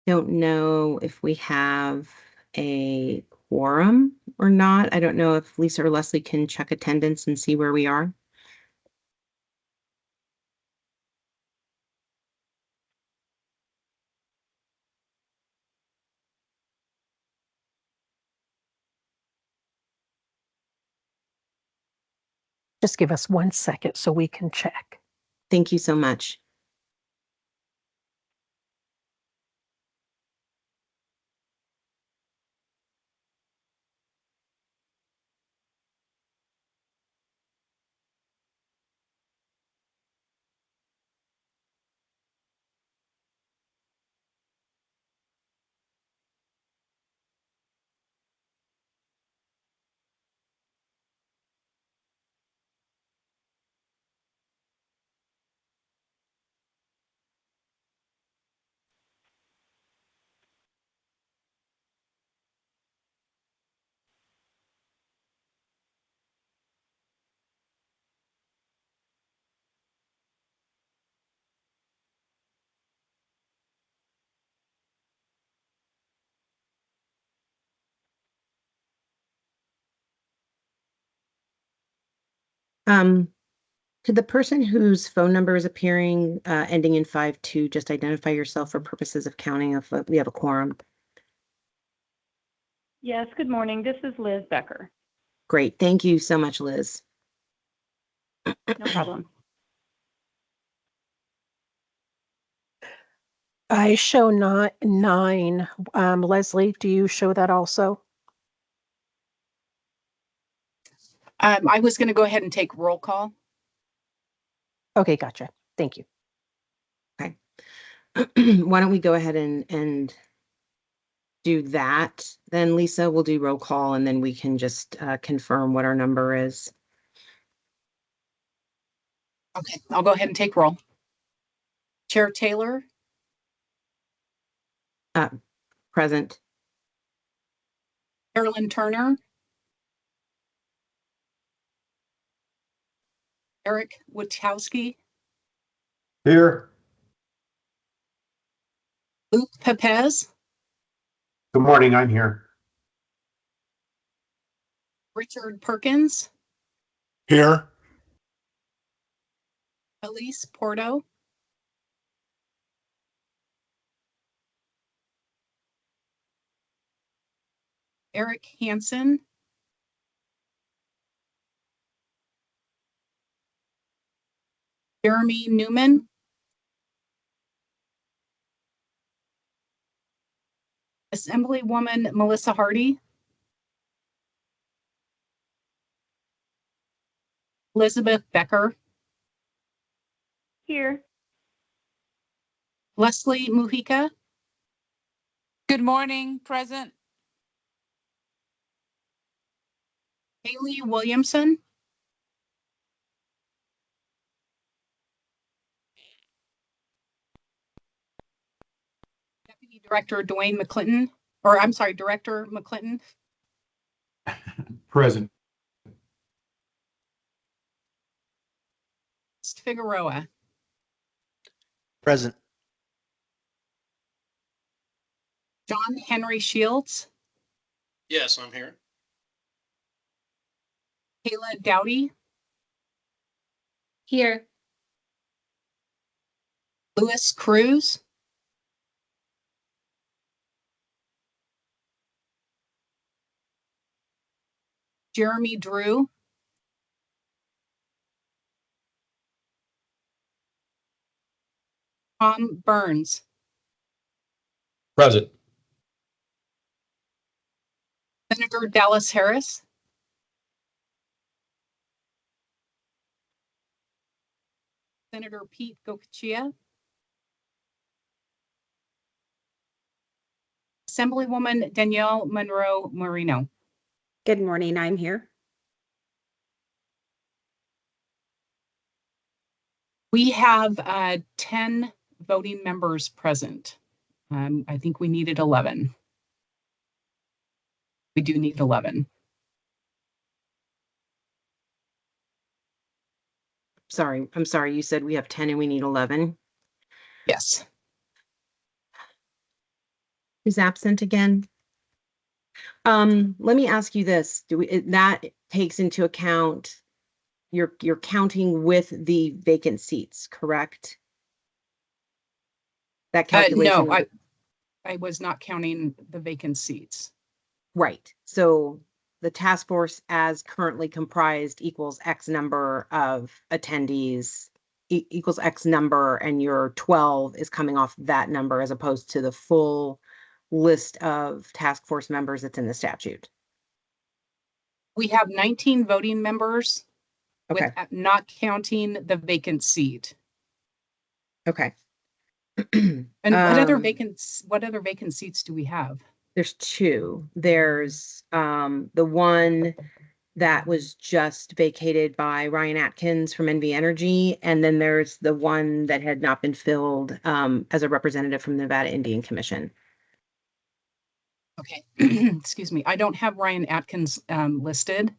Don't know if we have a quorum or not. I don't know if Lisa or Leslie can check attendance and see where we are. Just give us 1 second so we can check. Thank you so much. Could the person whose phone number is appearing ending in 52 just identify yourself for purposes of counting if we have a quorum? Yes, good morning. This is Liz Becker. Great. Thank you so much, Liz. No problem. I show not 9. Leslie, do you show that also? I was going to go ahead and take roll call. Okay, gotcha. Thank you. Okay. Why don't we go ahead and do that? Then Lisa will do roll call and then we can just confirm what our number is. Okay, I'll go ahead and take roll. Chair Taylor. Present. Carolyn Turner. Eric Wachowski. Here. Luke Pepez. Good morning, I'm here. Richard Perkins. Here. Elise Porto. Eric Hansen. Jeremy Newman. Assemblywoman Melissa Hardy. Elizabeth Becker. Here. Leslie Mujica. Good morning, present. Haley Williamson. Deputy Director Dwayne McClinton, or I'm sorry, Director McClinton. Present. Figueroa. Present. John Henry Shields. Yes, I'm here. Kayla Dowdy. Here. Louis Cruz. Jeremy Drew. Tom Burns. Present. Senator Dallas Harris. Senator Pete Goicoechea. Assemblywoman Danielle Monroe Marino. Good morning, I'm here. We have 10 voting members present. I think we needed 11. We do need 11. Sorry, I'm sorry. You said we have 10 and we need 11. Yes. Who's absent again? Let me ask you this. That takes into account, you're counting with the vacant seats, correct? That calculation. No, I was not counting the vacant seats. Right. So the task force as currently comprised equals X number of attendees, equals X number, and your 12 is coming off that number as opposed to the full list of task force members that's in the statute. We have 19 voting members with Okay. not counting the vacant seat. Okay. And what other Um, vacant seats do we have? There's two. There's the one that was just vacated by Ryan Atkins from NV Energy, and then there's the one that had not been filled as a representative from the Nevada Indian Commission. Okay, excuse me. I don't have Ryan Atkins listed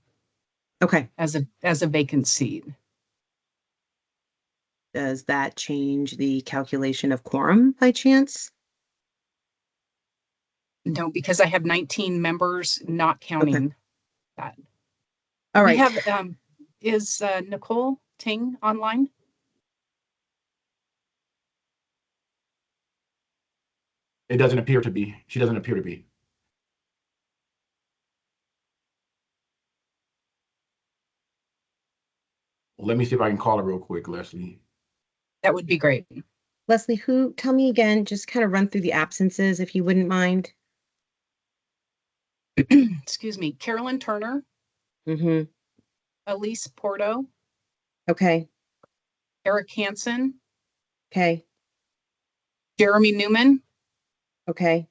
Okay. as a vacant seat. Does that change the calculation of quorum by chance? No, because I have 19 members not counting that. All We right. have, is Nicole Ting online? It doesn't appear to be. She doesn't appear to be. Let me see if I can call her real quick, Leslie. That would be great. Leslie, tell me again, just kind of run through the absences if you wouldn't mind. Excuse me. Carolyn Turner, Mm-hmm. Elise Porto, Okay. Eric Hansen, Okay. Jeremy Newman, Okay.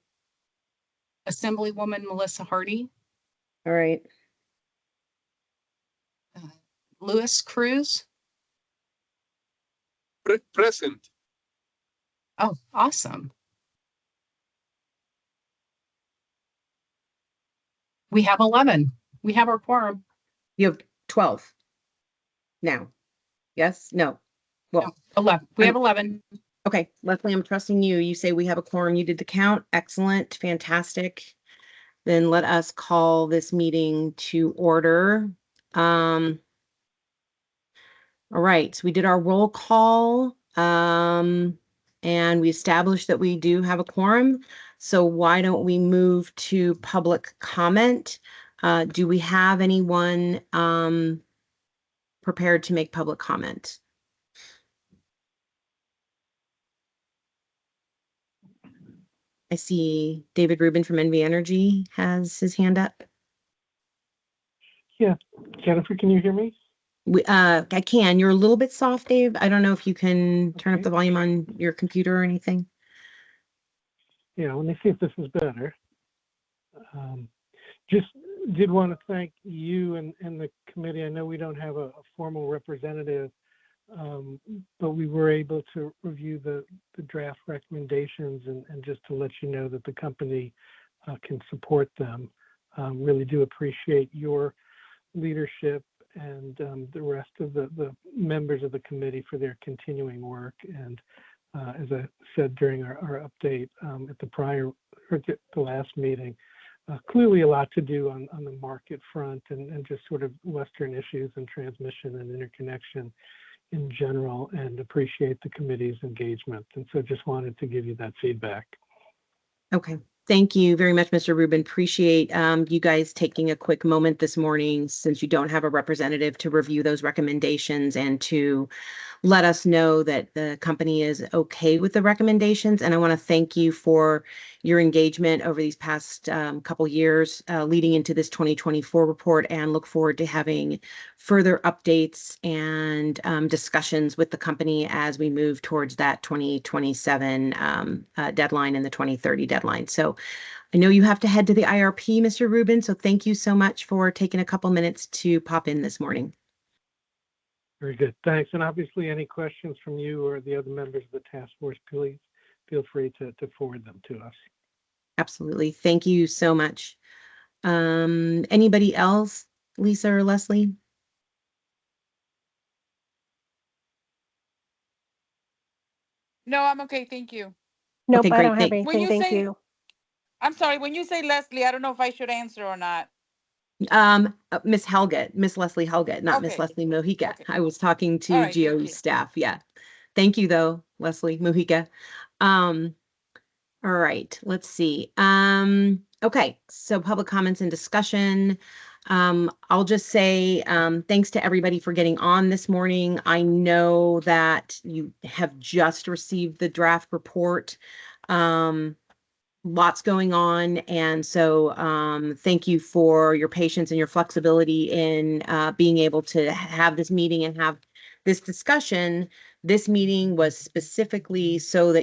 Assemblywoman Melissa Hardy, All right. Louis Cruz. Present. Oh, awesome. We have 11. We have our quorum. You have 12 now. Yes? No. Well, No, 11. We have 11. okay, Leslie, I'm trusting you. You say we have a quorum. You did the count. Excellent. Fantastic. Then let us call this meeting to order. All right, so we did our roll call, and we established that we do have a quorum. So why don't we move to public comment? Do we have anyone, prepared to make public comment? I see David Rubin from NV Energy has his hand up. Yeah, Jennifer, can you hear me? I can. You're a little bit soft, Dave. I don't know if you can turn up Okay. the volume on your computer or anything. Yeah, let me see if this is better. Just did want to thank you and the committee. I know we don't have a formal representative, but we were able to review the draft recommendations and just to let you know that the company can support them. Really do appreciate your leadership and the rest of the members of the committee for their continuing work. And as I said during our update at the last meeting, clearly a lot to do on the market front and just sort of Western issues and transmission and interconnection in general, and appreciate the committee's engagement. And so just wanted to give you that feedback. Okay. Thank you very much, Mr. Rubin. Appreciate you guys taking a quick moment this morning, since you don't have a representative, to review those recommendations and to let us know that the company is okay with the recommendations. And I want to thank you for your engagement over these past couple years leading into this 2024 report, and look forward to having further updates and discussions with the company as we move towards that 2027 deadline and the 2030 deadline. So I know you have to head to the IRP, Mr. Rubin, so thank you so much for taking a couple minutes to pop in this morning. Very good. Thanks. And obviously, any questions from you or the other members of the task force, please feel free to forward them to us. Absolutely. Thank you so much. Anybody else, Lisa or Leslie? No, I'm okay. Thank you. Nope, Okay, I great. don't have When anything. you Thank say you. I'm sorry, when you say Leslie, I don't know if I should answer or not. Miss Helget, Miss Leslie Helget, not Miss Okay. Leslie Mojica. Okay. I was talking All to right, thank GOE you. staff. Yeah. Thank you though, Leslie Mojica. Um, all right, let's see. Okay, so public comments and discussion. I'll just say thanks to everybody for getting on this morning. I know that you have just received the draft report. Lots going on. And so thank you for your patience and your flexibility in being able to have this meeting and have this discussion. This meeting was specifically so that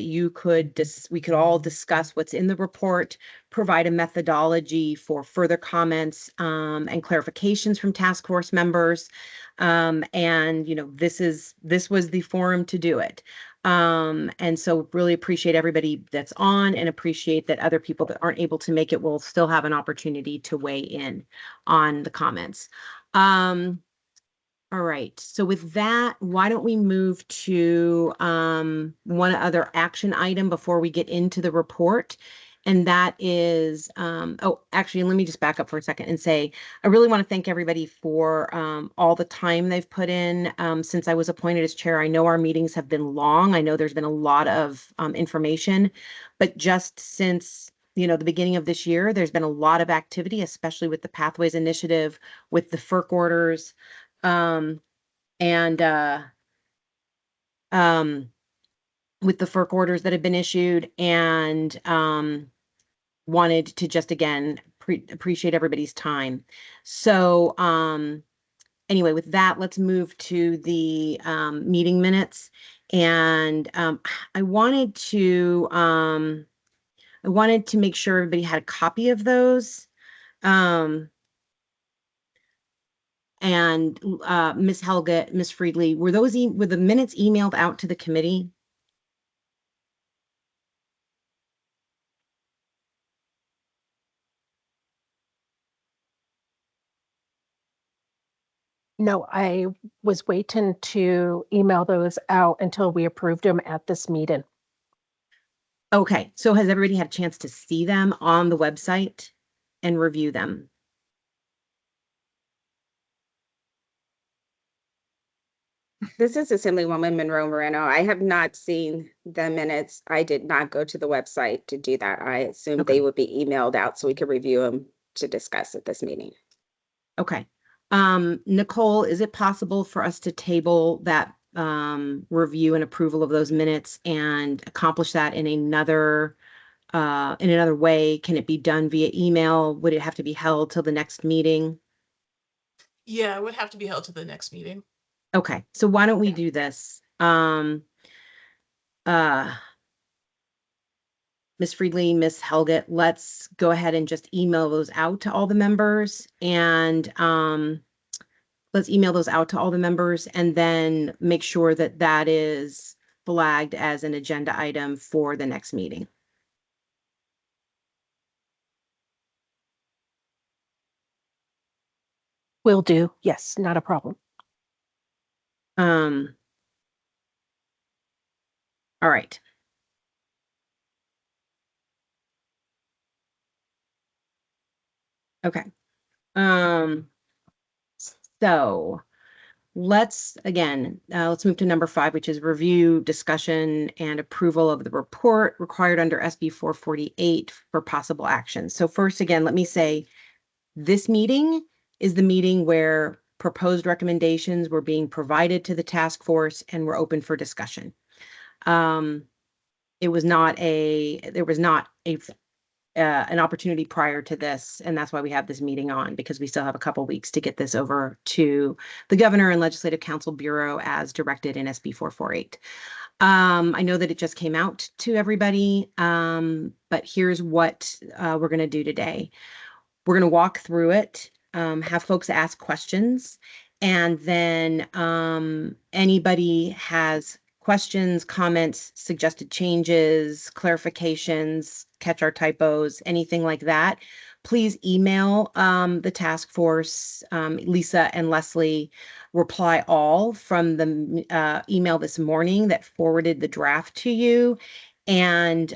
we could all discuss what's in the report, provide a methodology for further comments and clarifications from task force members. And this was the forum to do it. And so really appreciate everybody that's on and appreciate that other people that aren't able to make it will still have an opportunity to weigh in on the comments. All right, so with that, why don't we move to one other action item before we get into the report? And that is, oh, actually, let me just back up for a second and say, I really want to thank everybody for all the time they've put in since I was appointed as chair. I know our meetings have been long. I know there's been a lot of information, but just since the beginning of this year, there's been a lot of activity, especially with the Pathways Initiative, with the FERC orders. And with the FERC orders that have been issued, and wanted to just again appreciate everybody's time. So anyway, with that, let's move to the meeting minutes. And I wanted to make sure everybody had a copy of those. And Ms. Helga, Ms. Friedley, were the minutes emailed out to the committee? No, I was waiting to email those out until we approved them at this meeting. Okay, so has everybody had a chance to see them on the website and review them? This is Assemblywoman Monroe Moreno. I have not seen the minutes. I did not go to the website to do that. I assumed Okay. they would be emailed out so we could review them to discuss at this meeting. Okay. Nicole, is it possible for us to table that review and approval of those minutes and accomplish that in another way? Can it be done via email? Would it have to be held till the next meeting? Yeah, it would have to be held to the next meeting. Okay, so why don't we do this? Ms. Friedley, Ms. Helget, let's go ahead and just email those out to all the members, and let's email those out to all the members and then make sure that that is flagged as an agenda item for the next meeting. Will do. Yes, not a problem. All right. Okay. So let's move to number 5, which is review, discussion, and approval of the report required under SB 448 for possible action. So first, again, let me say this meeting is the meeting where proposed recommendations were being provided to the task force and were open for discussion. There was not an opportunity prior to this, and that's why we have this meeting on, because we still have a couple weeks to get this over to the governor and legislative council bureau as directed in SB 448. I know that it just came out to everybody, but here's what we're going to do today. We're going to walk through it, have folks ask questions, and then anybody has questions, comments, suggested changes, clarifications, catch our typos, anything like that, please email the task force. Lisa and Leslie reply all from the email this morning that forwarded the draft to you. and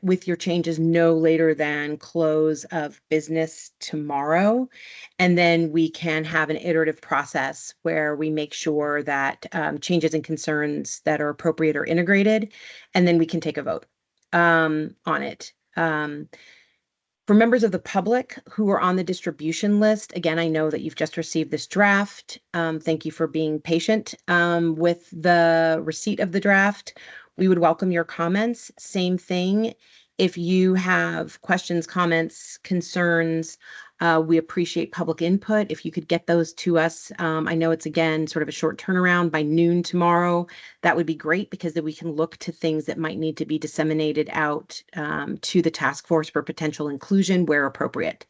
with your changes no later than close of business tomorrow. And then we can have an iterative process where we make sure that changes and concerns that are appropriate are integrated, and then we can take a vote on it. For members of the public who are on the distribution list, again, I know that you've just received this draft. Thank you for being patient with the receipt of the draft. We would welcome your comments. Same thing. If you have questions, comments, concerns, we appreciate public input. If you could get those to us, I know it's again sort of a short turnaround by noon tomorrow. That would be great because then we can look to things that might need to be disseminated out to the task force for potential inclusion where appropriate.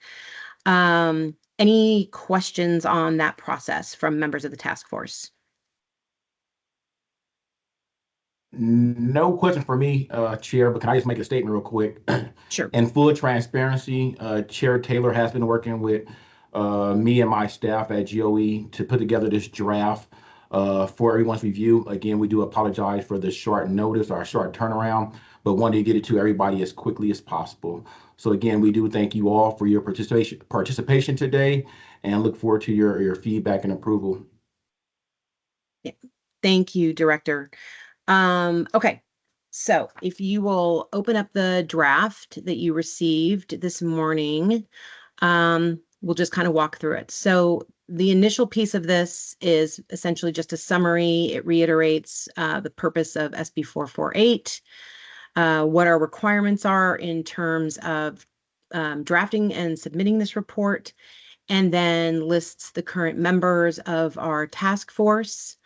Any questions on that process from members of the task force? No question for me, Chair, but can I just make a statement real quick? Sure. In full transparency, Chair Taylor has been working with me and my staff at GOE to put together this draft for everyone's review. Again, we do apologize for the short notice or short turnaround, but wanted to get it to everybody as quickly as possible. So again, we do thank you all for your participation today and look forward to your feedback and approval. Yeah. Thank you, Director. Okay, so if you will open up the draft that you received this morning, we'll just kind of walk through it. So the initial piece of this is essentially just a summary. It reiterates the purpose of SB 448, what our requirements are in terms of drafting and submitting this report, and then lists the current members of our task force.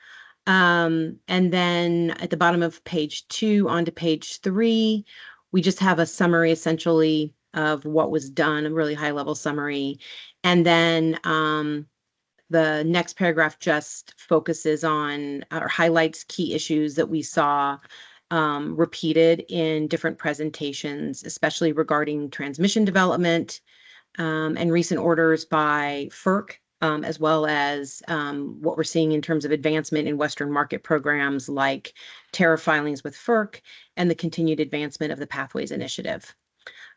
And then at the bottom of page 2 onto page 3, we just have a summary essentially of what was done, a really high level summary. And then the next paragraph just focuses on or highlights key issues that we saw repeated in different presentations, especially regarding transmission development and recent orders by FERC, as well as what we're seeing in terms of advancement in Western market programs like tariff filings with FERC and the continued advancement of the Pathways Initiative.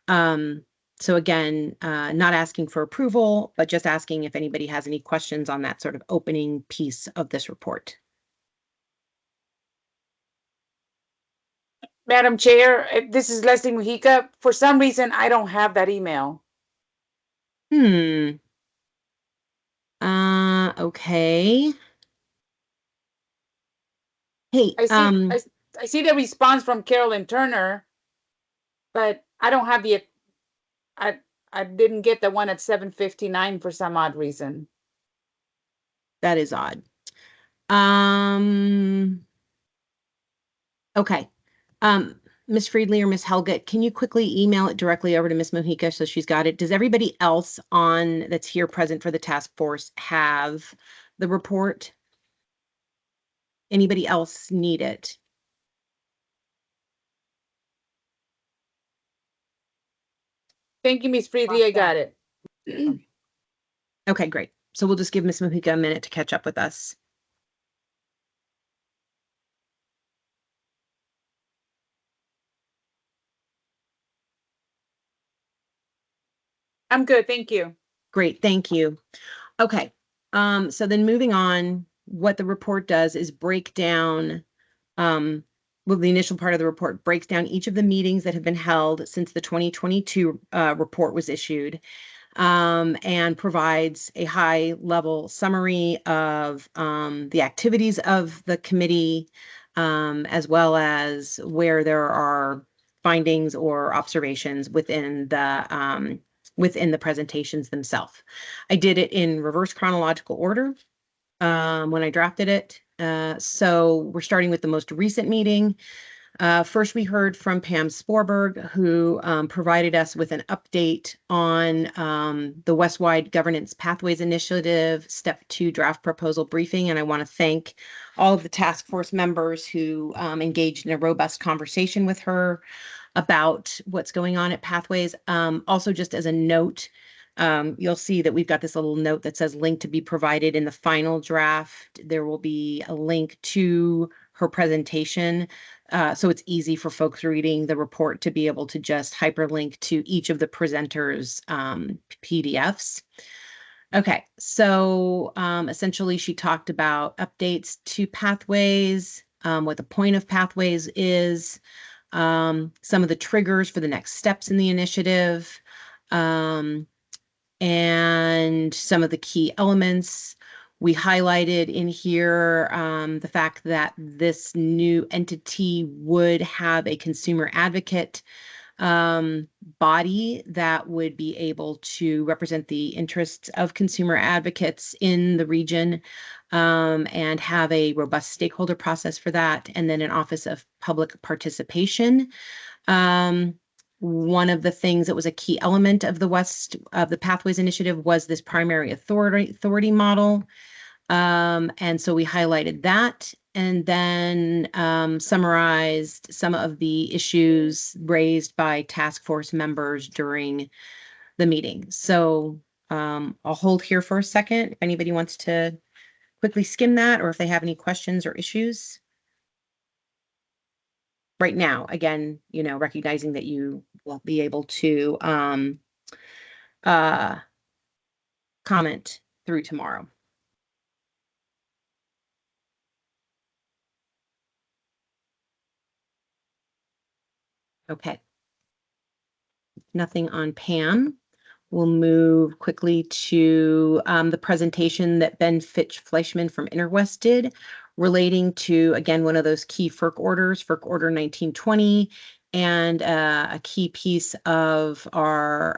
So again, not asking for approval, but just asking if anybody has any questions on that sort of opening piece of this report. Madam Chair, this is Leslie Mujica. For some reason, I don't have that email. Okay. Hey, I see the response from Carolyn Turner, but I don't have the, I didn't get the one at 7:59 for some odd reason. that is odd. Okay. Ms. Friedley or Ms. Helgett, can you quickly email it directly over to Ms. Mojica so she's got it? Does everybody else on that's here present for the task force have the report? Anybody else need it? Thank you, Ms. Friedley. I got it. Okay, great. So we'll just give Ms. Mojica a minute to catch up with us. I'm good. Thank you. Great, thank you. Okay, so then moving on, what the report does is break down, well, the initial part of the report breaks down each of the meetings that have been held since the 2022 report was issued, and provides a high-level summary of the activities of the committee, as well as where there are findings or observations within the presentations themselves. I did it in reverse chronological order when I drafted it. So we're starting with the most recent meeting. First, we heard from Pam Sporberg, who provided us with an update on the Westwide Governance Pathways Initiative Step 2 draft proposal briefing. And I want to thank all of the task force members who engaged in a robust conversation with her about what's going on at Pathways. Also, just as a note, you'll see that we've got this little note that says link to be provided in the final draft. There will be a link to her presentation. so it's easy for folks reading the report to be able to just hyperlink to each of the presenters' PDFs. Okay, so essentially she talked about updates to pathways, what the point of pathways is, some of the triggers for the next steps in the initiative, and some of the key elements. We highlighted in here the fact that this new entity would have a consumer advocate body that would be able to represent the interests of consumer advocates in the region, and have a robust stakeholder process for that, and then an Office of Public Participation. One of the things that was a key element of the Pathways Initiative was this primary authority model. And so we highlighted that and then summarized some of the issues raised by task force members during the meeting. So I'll hold here for a second if anybody wants to quickly skim that or if they have any questions or issues. Right now, again, recognizing that you won't be able to comment through tomorrow. Okay. Nothing on Pam. We'll move quickly to the presentation that Ben Fleischman from Interwest did relating to, again, one of those key FERC orders, FERC Order 1920, and a key piece of our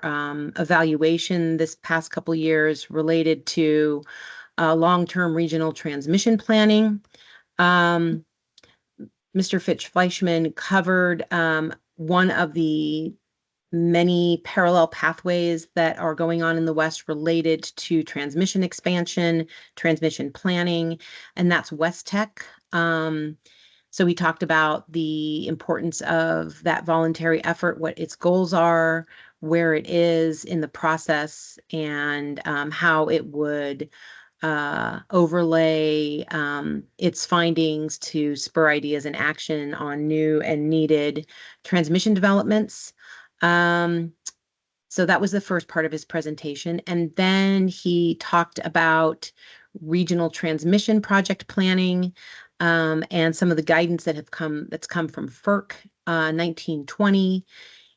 evaluation this past couple years related to long-term regional transmission planning. Mr. Fleischman covered one of the many parallel pathways that are going on in the West related to transmission expansion, transmission planning, and that's West Tech. So we talked about the importance of that voluntary effort, what its goals are, where it is in the process, and how it would overlay its findings to spur ideas and action on new and needed transmission developments. So that was the first part of his presentation. And then he talked about regional transmission project planning, and some of the guidance that's come from FERC 1920.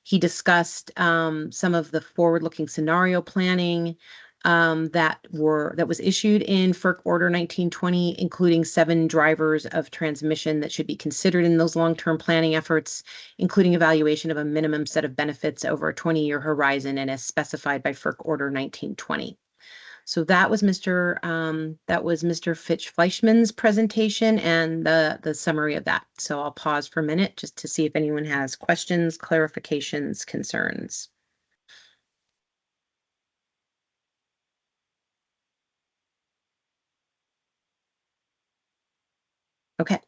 He discussed some of the forward-looking scenario planning that was issued in FERC Order 1920, including 7 drivers of transmission that should be considered in those long-term planning efforts, including evaluation of a minimum set of benefits over a 20-year horizon and as specified by FERC Order 1920. So that was Mr. Fleischman's presentation and the summary of that. So I'll pause for a minute just to see if anyone has questions, clarifications, concerns. Okay.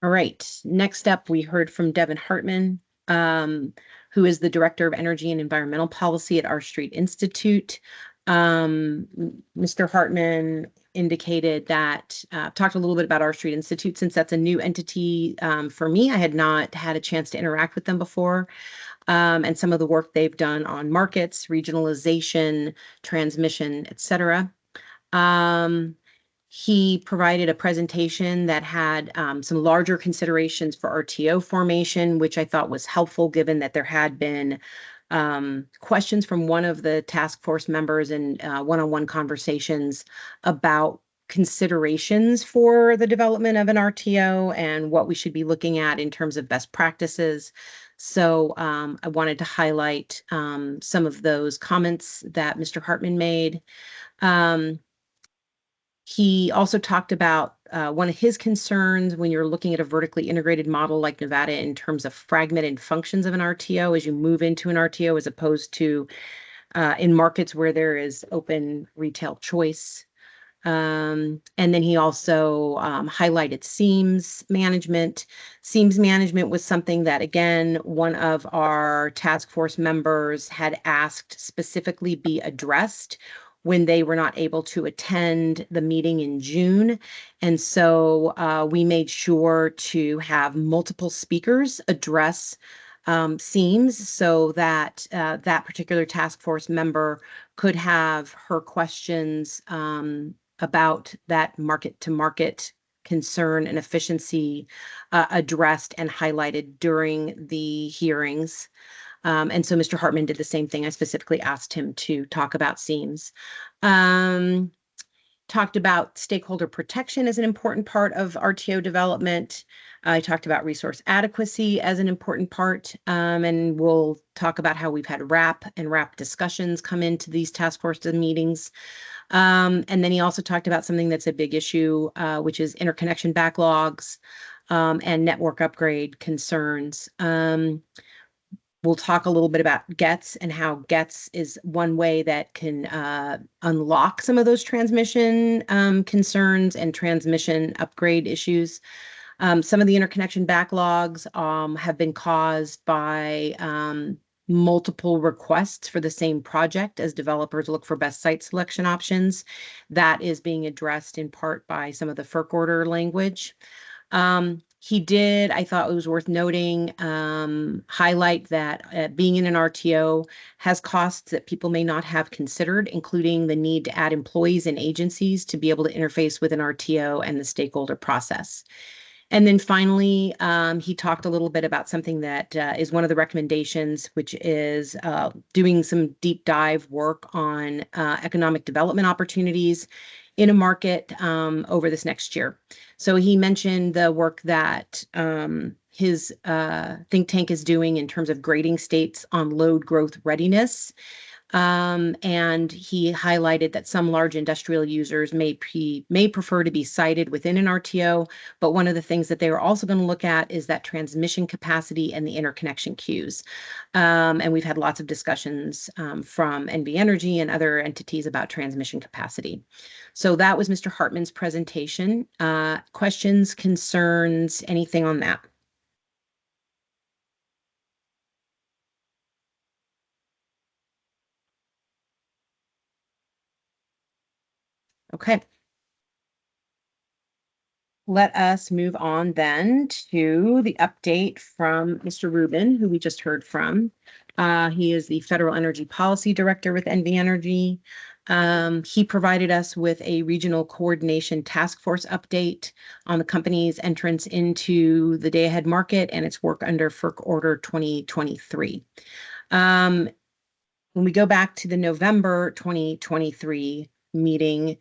All right. Next up, we heard from Devin Hartman, who is the Director of Energy and Environmental Policy at R Street Institute. Mr. Hartman indicated that, talked a little bit about R Street Institute since that's a new entity for me. I had not had a chance to interact with them before. And some of the work they've done on markets, regionalization, transmission, et cetera. He provided a presentation that had some larger considerations for RTO formation, which I thought was helpful given that there had been questions from one of the task force members in one-on-one conversations about considerations for the development of an RTO and what we should be looking at in terms of best practices. So I wanted to highlight some of those comments that Mr. Hartman made. He also talked about one of his concerns when you're looking at a vertically integrated model like Nevada in terms of fragmented functions of an RTO as you move into an RTO, as opposed to in markets where there is open retail choice. And then he also highlighted seams management. Seams management was something that, again, one of our task force members had asked specifically be addressed when they were not able to attend the meeting in June. And so we made sure to have multiple speakers address seams so that that particular task force member could have her questions about that market to market concern and efficiency addressed and highlighted during the hearings. And so Mr. Hartman did the same thing. I specifically asked him to talk about seams. Talked about stakeholder protection as an important part of RTO development. I talked about resource adequacy as an important part, and we'll talk about how we've had RAP and RAP discussions come into these task force meetings. And then he also talked about something that's a big issue, which is interconnection backlogs and network upgrade concerns. We'll talk a little bit about GETS and how GETS is one way that can unlock some of those transmission concerns and transmission upgrade issues. Some of the interconnection backlogs have been caused by multiple requests for the same project as developers look for best site selection options. That is being addressed in part by some of the FERC order language. He did, I thought it was worth noting, highlight that being in an RTO has costs that people may not have considered, including the need to add employees and agencies to be able to interface with an RTO and the stakeholder process. And then finally, he talked a little bit about something that is one of the recommendations, which is doing some deep dive work on economic development opportunities in a market over this next year. So he mentioned the work that his think tank is doing in terms of grading states on load growth readiness. And he highlighted that some large industrial users may prefer to be sited within an RTO, but one of the things that they are also going to look at is that transmission capacity and the interconnection queues. And we've had lots of discussions from NV Energy and other entities about transmission capacity. So that was Mr. Hartman's presentation. Questions, concerns, anything on that? Okay. Let us move on then to the update from Mr. Rubin, who we just heard from. He is the Federal Energy Policy Director with NV Energy. He provided us with a regional coordination task force update on the company's entrance into the day-ahead market and its work under FERC Order 2023. When we go back to the November 2023 meeting,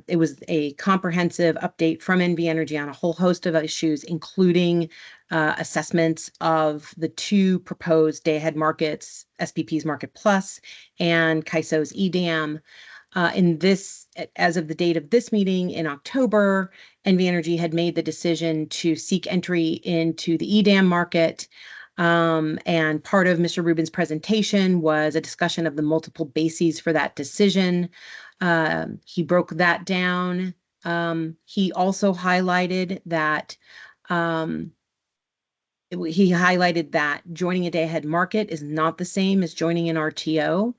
it was a comprehensive update from NV Energy on a whole host of issues, including assessments of the two proposed day-ahead markets, SPP's Market Plus and CAISO's EDAM. As of the date of this meeting in October, NV Energy had made the decision to seek entry into the EDAM market. And part of Mr. Rubin's presentation was a discussion of the multiple bases for that decision. He broke that down. He also highlighted that joining a day-ahead market is not the same as joining an RTO,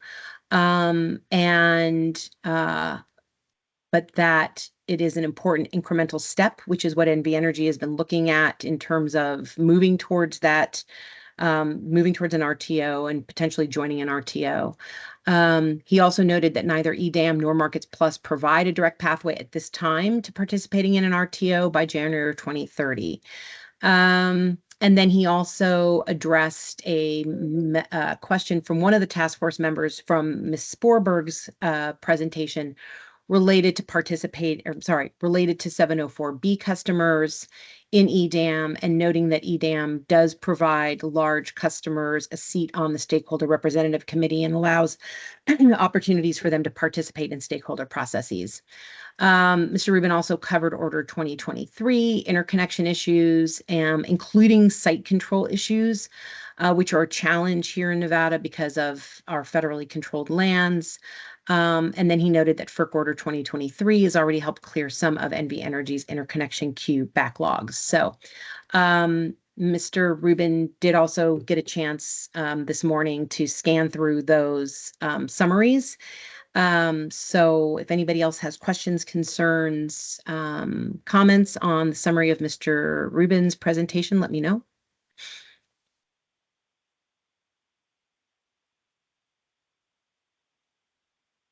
but that it is an important incremental step, which is what NV Energy has been looking at in terms of moving towards that, moving towards an RTO and potentially joining an RTO. He also noted that neither EDAM nor Markets Plus provide a direct pathway at this time to participating in an RTO by January 2030. And then he also addressed a question from one of the task force members from Ms. Sporberg's presentation related to related to 704B customers in EDAM, and noting that EDAM does provide large customers a seat on the stakeholder representative committee and allows opportunities for them to participate in stakeholder processes. Mr. Rubin also covered Order 2023 interconnection issues, including site control issues, which are a challenge here in Nevada because of our federally controlled lands. And then he noted that FERC Order 2023 has already helped clear some of NV Energy's interconnection queue backlogs. So Mr. Rubin did also get a chance this morning to scan through those summaries. So if anybody else has questions, concerns, comments on the summary of Mr. Rubin's presentation, let me know.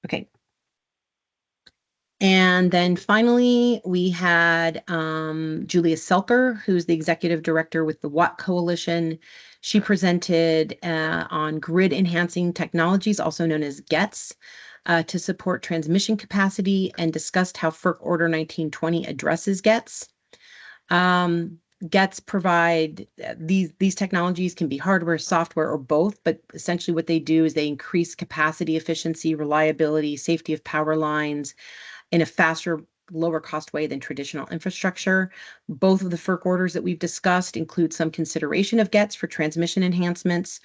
Okay. And then finally, we had Julia Selker, who's the executive director with the Watt Coalition. She presented on grid enhancing technologies, also known as GETS, to support transmission capacity, and discussed how FERC Order 1920 addresses GETS. GETS provide these technologies can be hardware, software, or both, but essentially what they do is they increase capacity, efficiency, reliability, safety of power lines in a faster, lower cost way than traditional infrastructure. Both of the FERC orders that we've discussed include some consideration of GETS for transmission enhancements.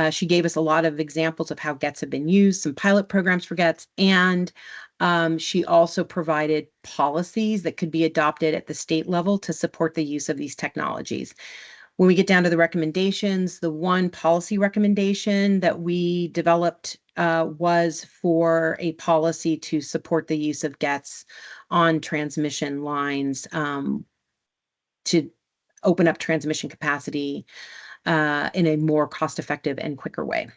She gave us a lot of examples of how GETS have been used, some pilot programs for GETS, and she also provided policies that could be adopted at the state level to support the use of these technologies. When we get down to the recommendations, the one policy recommendation that we developed was for a policy to support the use of GETS on transmission lines to open up transmission capacity in a more cost-effective and quicker way.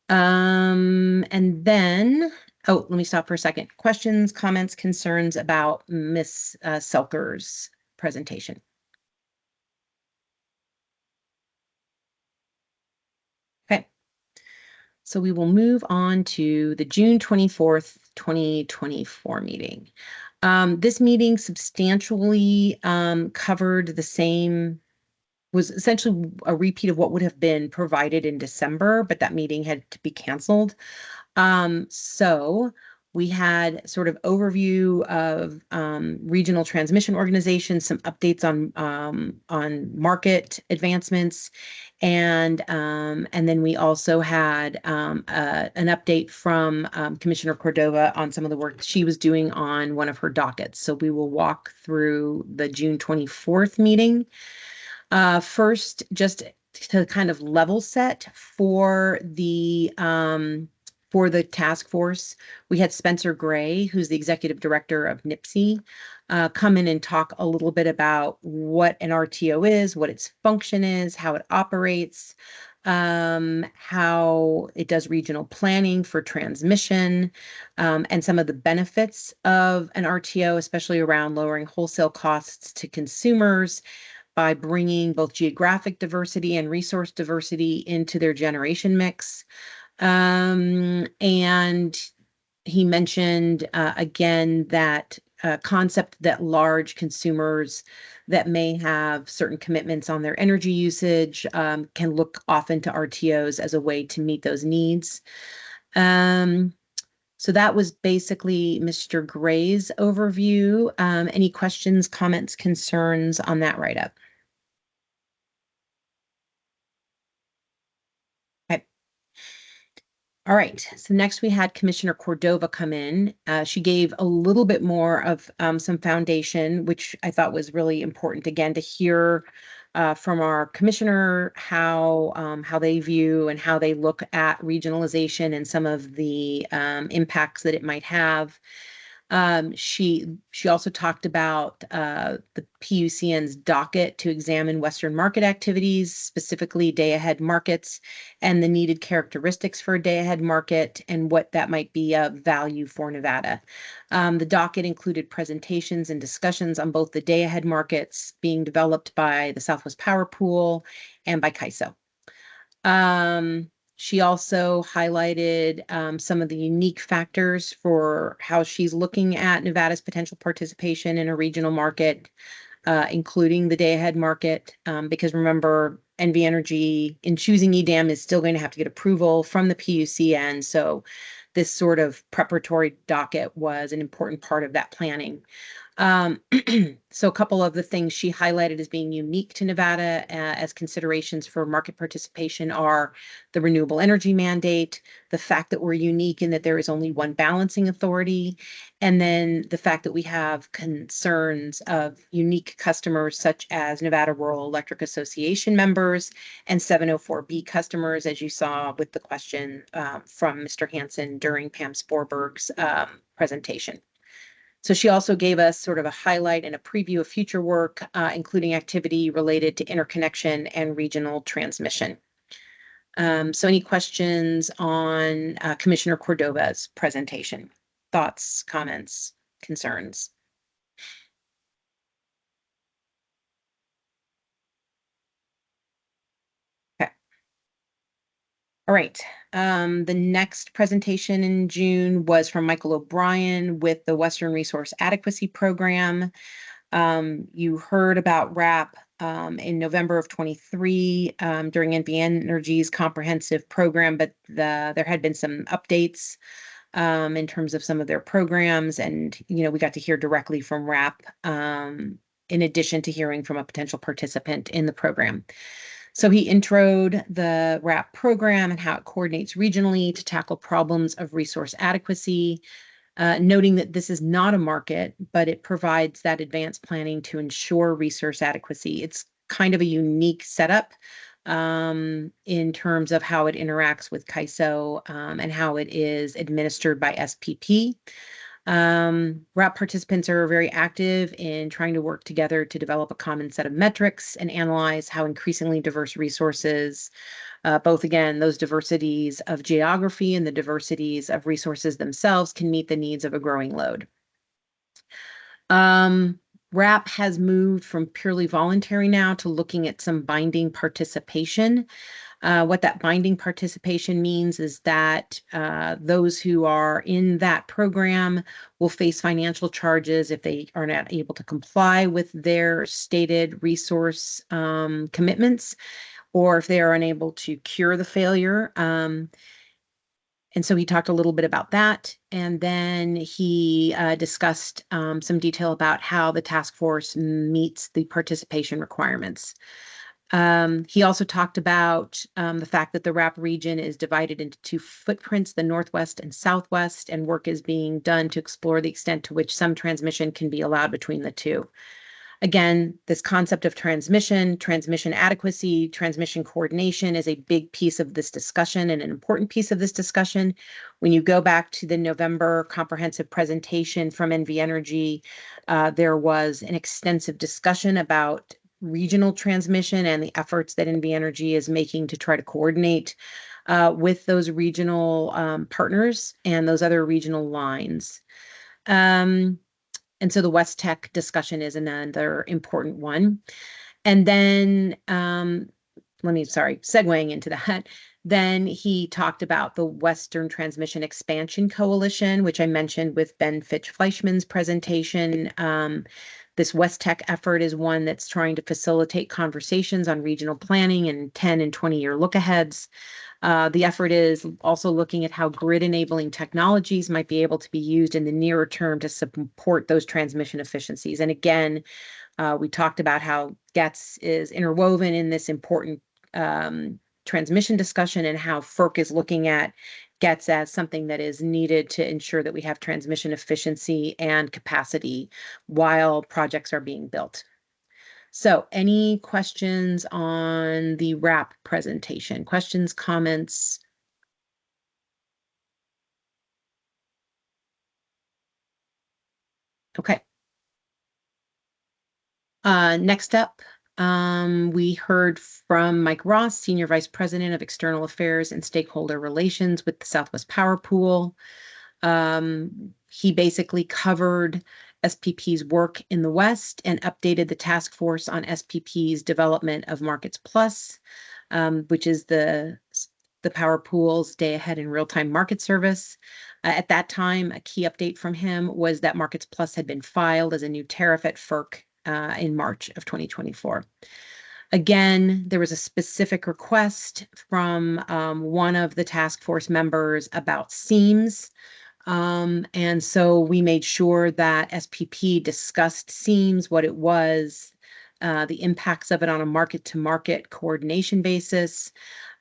And then, oh, let me stop for a second. Questions, comments, concerns about Ms. Selker's presentation? Okay. So we will move on to the June 24th, 2024 meeting. This meeting substantially covered the same, was essentially a repeat of what would have been provided in December, but that meeting had to be canceled. So we had sort of overview of regional transmission organizations, some updates on market advancements, and then we also had an update from Commissioner Cordova on some of the work she was doing on one of her dockets. So we will walk through the June 24th meeting. First, just to kind of level set for the task force, we had Spencer Gray, who's the executive director of NIPSI, come in and talk a little bit about what an RTO is, what its function is, how it operates, how it does regional planning for transmission, and some of the benefits of an RTO, especially around lowering wholesale costs to consumers by bringing both geographic diversity and resource diversity into their generation mix. And he mentioned again that concept that large consumers that may have certain commitments on their energy usage can look often to RTOs as a way to meet those needs. So that was basically Mr. Gray's overview. Any questions, comments, concerns on that write-up? All right, so next we had Commissioner Cordova come in. She gave a little bit more of some foundation, which I thought was really important, again, to hear from our commissioner how they view and how they look at regionalization and some of the impacts that it might have. She also talked about the PUCN's docket to examine Western market activities, specifically day-ahead markets, and the needed characteristics for a day-ahead market and what that might be of value for Nevada. The docket included presentations and discussions on both the day-ahead markets being developed by the Southwest Power Pool and by CAISO. She also highlighted some of the unique factors for how she's looking at Nevada's potential participation in a regional market, including the day-ahead market, because remember, NV Energy, in choosing EDAM, is still going to have to get approval from the PUCN. So this sort of preparatory docket was an important part of that planning. So a couple of the things she highlighted as being unique to Nevada as considerations for market participation are the renewable energy mandate, the fact that we're unique in that there is only one balancing authority, and then the fact that we have concerns of unique customers such as Nevada Rural Electric Association members and 704B customers, as you saw with the question from Mr. Hansen during Pam Sporberg's presentation. So she also gave us sort of a highlight and a preview of future work, including activity related to interconnection and regional transmission. So any questions on Commissioner Cordova's presentation? Thoughts, comments, concerns? Okay. All right. The next presentation in June was from Michael O'Brien with the Western Resource Adequacy Program. You heard about RAP in November of 23 during NV Energy's comprehensive program, but there had been some updates in terms of some of their programs, and we got to hear directly from RAP in addition to hearing from a potential participant in the program. So he introed the RAP program and how it coordinates regionally to tackle problems of resource adequacy, noting that this is not a market, but it provides that advanced planning to ensure resource adequacy. It's kind of a unique setup in terms of how it interacts with CAISO and how it is administered by SPP. RAP participants are very active in trying to work together to develop a common set of metrics and analyze how increasingly diverse resources, both again, those diversities of geography and the diversities of resources themselves can meet the needs of a growing load. RAP has moved from purely voluntary now to looking at some binding participation. What that binding participation means is that those who are in that program will face financial charges if they are not able to comply with their stated resource commitments, or if they are unable to cure the failure. And so he talked a little bit about that. And then he discussed some detail about how the task force meets the participation requirements. He also talked about the fact that the RAP region is divided into two footprints, the Northwest and Southwest, and work is being done to explore the extent to which some transmission can be allowed between the two. Again, this concept of transmission adequacy, transmission coordination is a big piece of this discussion and an important piece of this discussion. When you go back to the November comprehensive presentation from NV Energy, there was an extensive discussion about regional transmission and the efforts that NV Energy is making to try to coordinate with those regional partners and those other regional lines. And so the West Tech discussion is another important one. And then, segueing into that, then he talked about the Western Transmission Expansion Coalition, which I mentioned with Ben Fitch-Fleischman's presentation. This West Tech effort is one that's trying to facilitate conversations on regional planning and 10 and 20-year look-aheads. The effort is also looking at how grid enabling technologies might be able to be used in the nearer term to support those transmission efficiencies. And again, we talked about how GETS is interwoven in this important transmission discussion and how FERC is looking at GETS as something that is needed to ensure that we have transmission efficiency and capacity while projects are being built. So any questions on the RAP presentation? Questions, comments? Okay. Next up, we heard from Mike Ross, Senior Vice President of External Affairs and Stakeholder Relations with the Southwest Power Pool. He basically covered SPP's work in the West and updated the task force on SPP's development of Markets Plus, which is the Power Pool's day-ahead and real-time market service. At that time, a key update from him was that Markets Plus had been filed as a new tariff at FERC in March of 2024. Again, there was a specific request from one of the task force members about SEAMS. And so we made sure that SPP discussed seams, what it was, the impacts of it on a market-to-market coordination basis.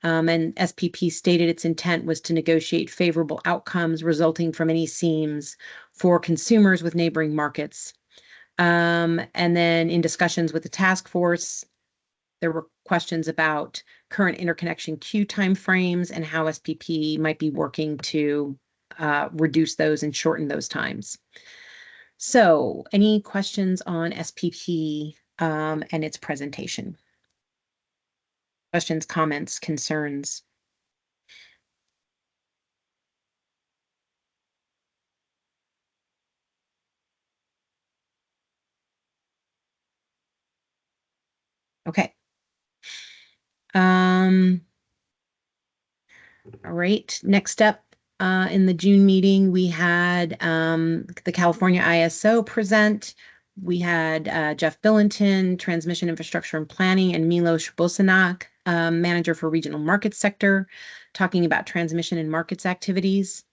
And SPP stated its intent was to negotiate favorable outcomes resulting from any seams for consumers with neighboring markets. And then in discussions with the task force, there were questions about current interconnection queue timeframes and how SPP might be working to reduce those and shorten those times. So, any questions on SPP and its presentation? Questions, comments, concerns? Okay. All right. Next up, in the June meeting, we had the California ISO present. We had Jeff Billington, Transmission Infrastructure and Planning, and Milos Bosanak, Manager for Regional Markets Sector, talking about transmission and markets activities.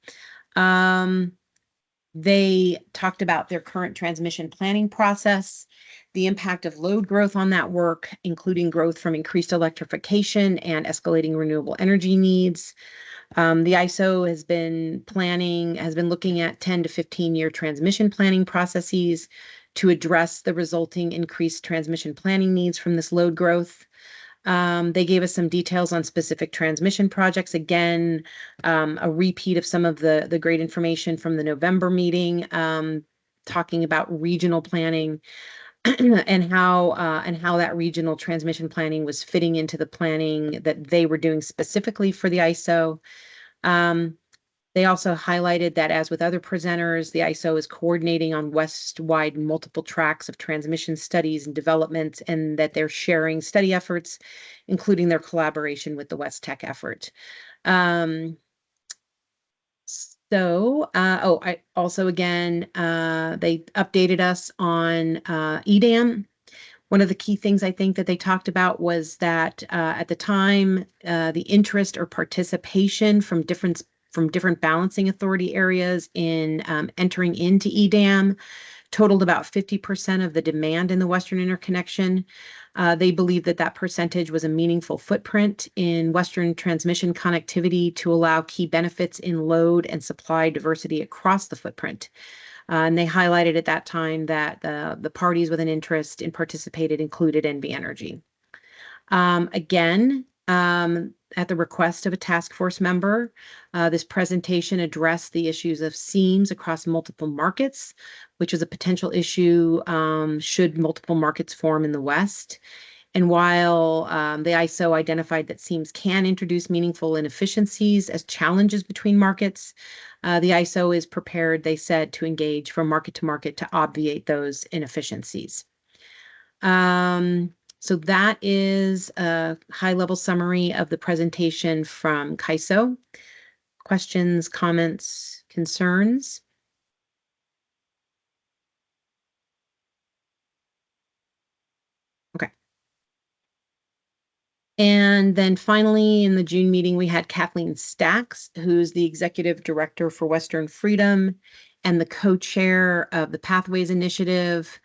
They talked about their current transmission planning process, the impact of load growth on that work, including growth from increased electrification and escalating renewable energy needs. The ISO has been looking at 10 to 15-year transmission planning processes to address the resulting increased transmission planning needs from this load growth. They gave us some details on specific transmission projects. Again, a repeat of some of the great information from the November meeting, talking about regional planning and how that regional transmission planning was fitting into the planning that they were doing specifically for the ISO. They also highlighted that, as with other presenters, the ISO is coordinating on West-wide multiple tracks of transmission studies and development, and that they're sharing study efforts, including their collaboration with the West Tech effort. I also, again, they updated us on EDAM. One of the key things I think that they talked about was that at the time, the interest or participation from different balancing authority areas in entering into EDAM totaled about 50% of the demand in the Western interconnection. They believe that percentage was a meaningful footprint in Western transmission connectivity to allow key benefits in load and supply diversity across the footprint. And they highlighted at that time that the parties with an interest in participated included NV Energy. Again, at the request of a task force member, this presentation addressed the issues of seams across multiple markets, which is a potential issue should multiple markets form in the West. And while the ISO identified that seams can introduce meaningful inefficiencies as challenges between markets, the ISO is prepared, they said, to engage from market to market to obviate those inefficiencies. So that is a high-level summary of the presentation from CAISO. Questions, comments, concerns? Okay. And then finally, in the June meeting, we had Kathleen Stacks, who's the Executive Director for Western Freedom and the co-chair of the Pathways Initiative.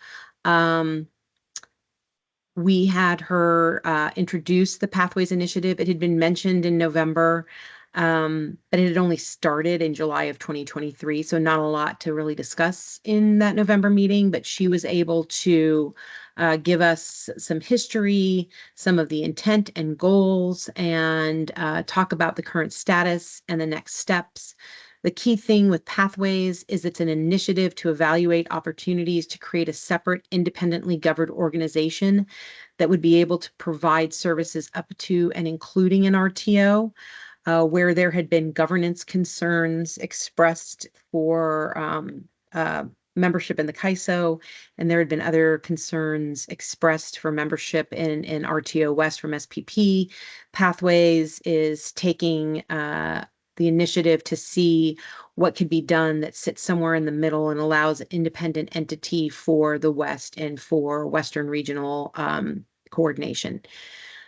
We had her introduce the Pathways Initiative. It had been mentioned in November, but it had only started in July of 2023, so not a lot to really discuss in that November meeting, but she was able to give us some history, some of the intent and goals, and talk about the current status and the next steps. The key thing with Pathways is it's an initiative to evaluate opportunities to create a separate, independently governed organization that would be able to provide services up to and including an RTO, where there had been governance concerns expressed for membership in the CAISO, and there had been other concerns expressed for membership in RTO West from SPP. Pathways is taking the initiative to see what could be done that sits somewhere in the middle and allows an independent entity for the West and for Western regional coordination.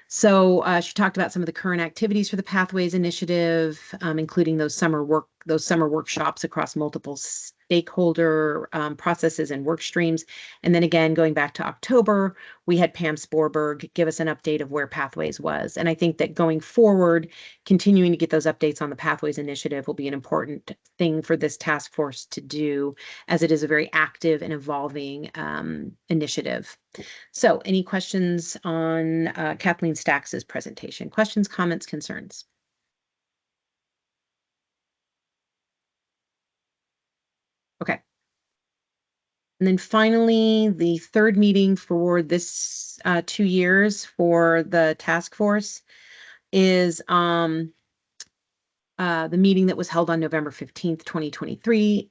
So she talked about some of the current activities for the Pathways Initiative, including those summer work those summer workshops across multiple stakeholder processes and work streams. And then again, going back to October, we had Pam Sporberg give us an update of where Pathways was. And I think that going forward, continuing to get those updates on the Pathways initiative will be an important thing for this task force to do, as it is a very active and evolving initiative. So any questions on Kathleen Stax's presentation? Questions, comments, concerns? Okay. And then finally, the third meeting for this 2 years for the task force is the meeting that was held on November 15th, 2023.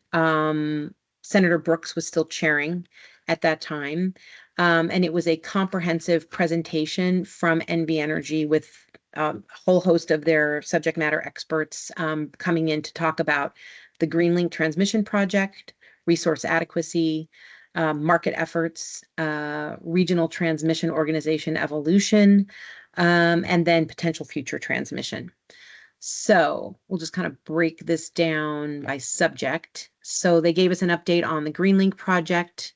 Senator Brooks was still chairing at that time. And it was a comprehensive presentation from NV Energy with a whole host of their subject matter experts coming in to talk about the Greenlink transmission project, resource adequacy, market efforts, regional transmission organization evolution, and then potential future transmission. So we'll just kind of break this down by subject. So they gave us an update on the Greenlink project.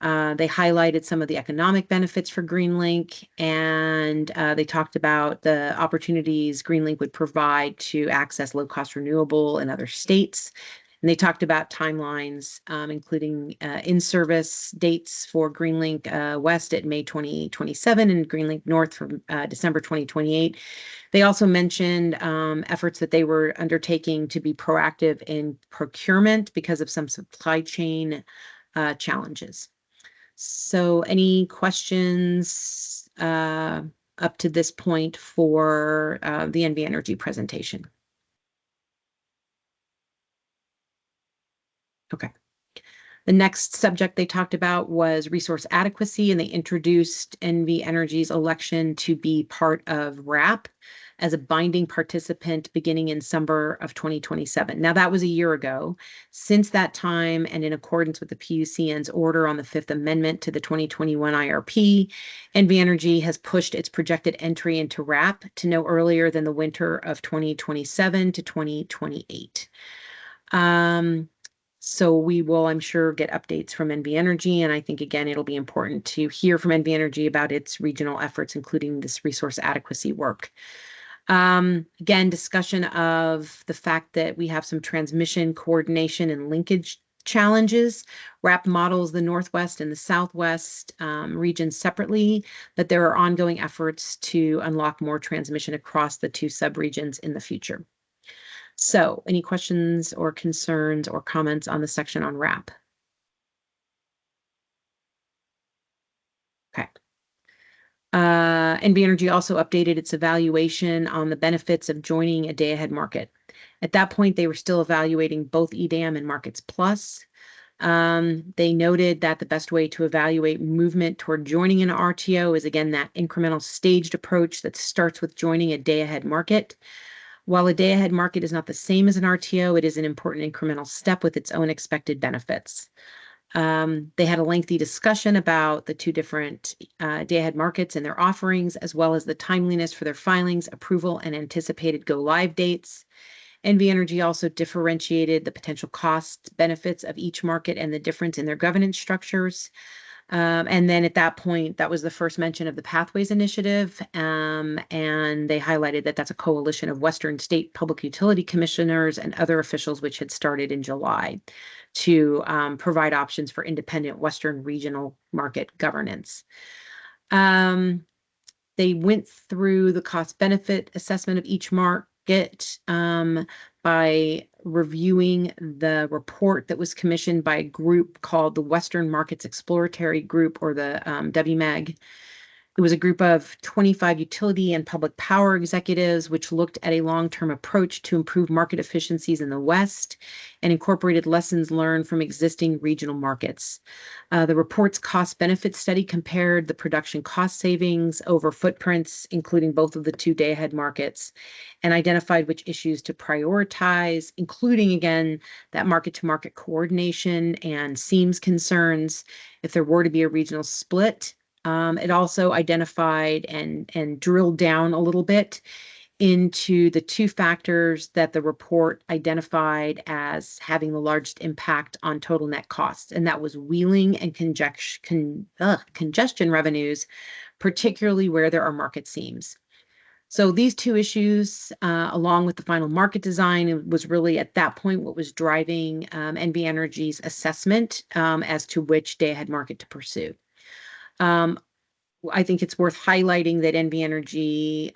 They highlighted some of the economic benefits for Greenlink, and they talked about the opportunities Greenlink would provide to access low-cost renewable in other states. And they talked about timelines, including in-service dates for Greenlink West at May 2027 and Greenlink North from December 2028. They also mentioned efforts that they were undertaking to be proactive in procurement because of some supply chain challenges. So any questions up to this point for the NV Energy presentation? Okay. The next subject they talked about was resource adequacy, and they introduced NV Energy's election to be part of RAP as a binding participant beginning in summer of 2027. Now, that was a year ago. Since that time, and in accordance with the PUCN's order on the Fifth Amendment to the 2021 IRP, NV Energy has pushed its projected entry into RAP to no earlier than the winter of 2027 to 2028. So we will, I'm sure, get updates from NV Energy. And I think, again, it'll be important to hear from NV Energy about its regional efforts, including this resource adequacy work. Again, discussion of the fact that we have some transmission coordination and linkage challenges. RAP models the Northwest and the Southwest regions separately, but there are ongoing efforts to unlock more transmission across the two subregions in the future. So any questions or concerns or comments on the section on RAP? Okay. NV Energy also updated its evaluation on the benefits of joining a day-ahead market. At that point, they were still evaluating both EDAM and Markets Plus. They noted that the best way to evaluate movement toward joining an RTO is, again, that incremental staged approach that starts with joining a day-ahead market. While a day-ahead market is not the same as an RTO, it is an important incremental step with its own expected benefits. They had a lengthy discussion about the two different day-ahead markets and their offerings, as well as the timeliness for their filings, approval, and anticipated go-live dates. NV Energy also differentiated the potential cost benefits of each market and the difference in their governance structures. And then at that point, that was the first mention of the Pathways Initiative, and they highlighted that that's a coalition of Western state public utility commissioners and other officials which had started in July to provide options for independent Western regional market governance. They went through the cost-benefit assessment of each market by reviewing the report that was commissioned by a group called the Western Markets Exploratory Group, or the WMAG. It was a group of 25 utility and public power executives, which looked at a long-term approach to improve market efficiencies in the West and incorporated lessons learned from existing regional markets. The report's cost-benefit study compared the production cost savings over footprints, including both of the two day-ahead markets, and identified which issues to prioritize, including, again, that market-to-market coordination and seams concerns if there were to be a regional split. It also identified and drilled down a little bit into the two factors that the report identified as having the largest impact on total net costs, and that was wheeling and congestion revenues, particularly where there are market seams. So these two issues, along with the final market design, was really at that point what was driving NV Energy's assessment as to which day-ahead market to pursue. I think it's worth highlighting that NV Energy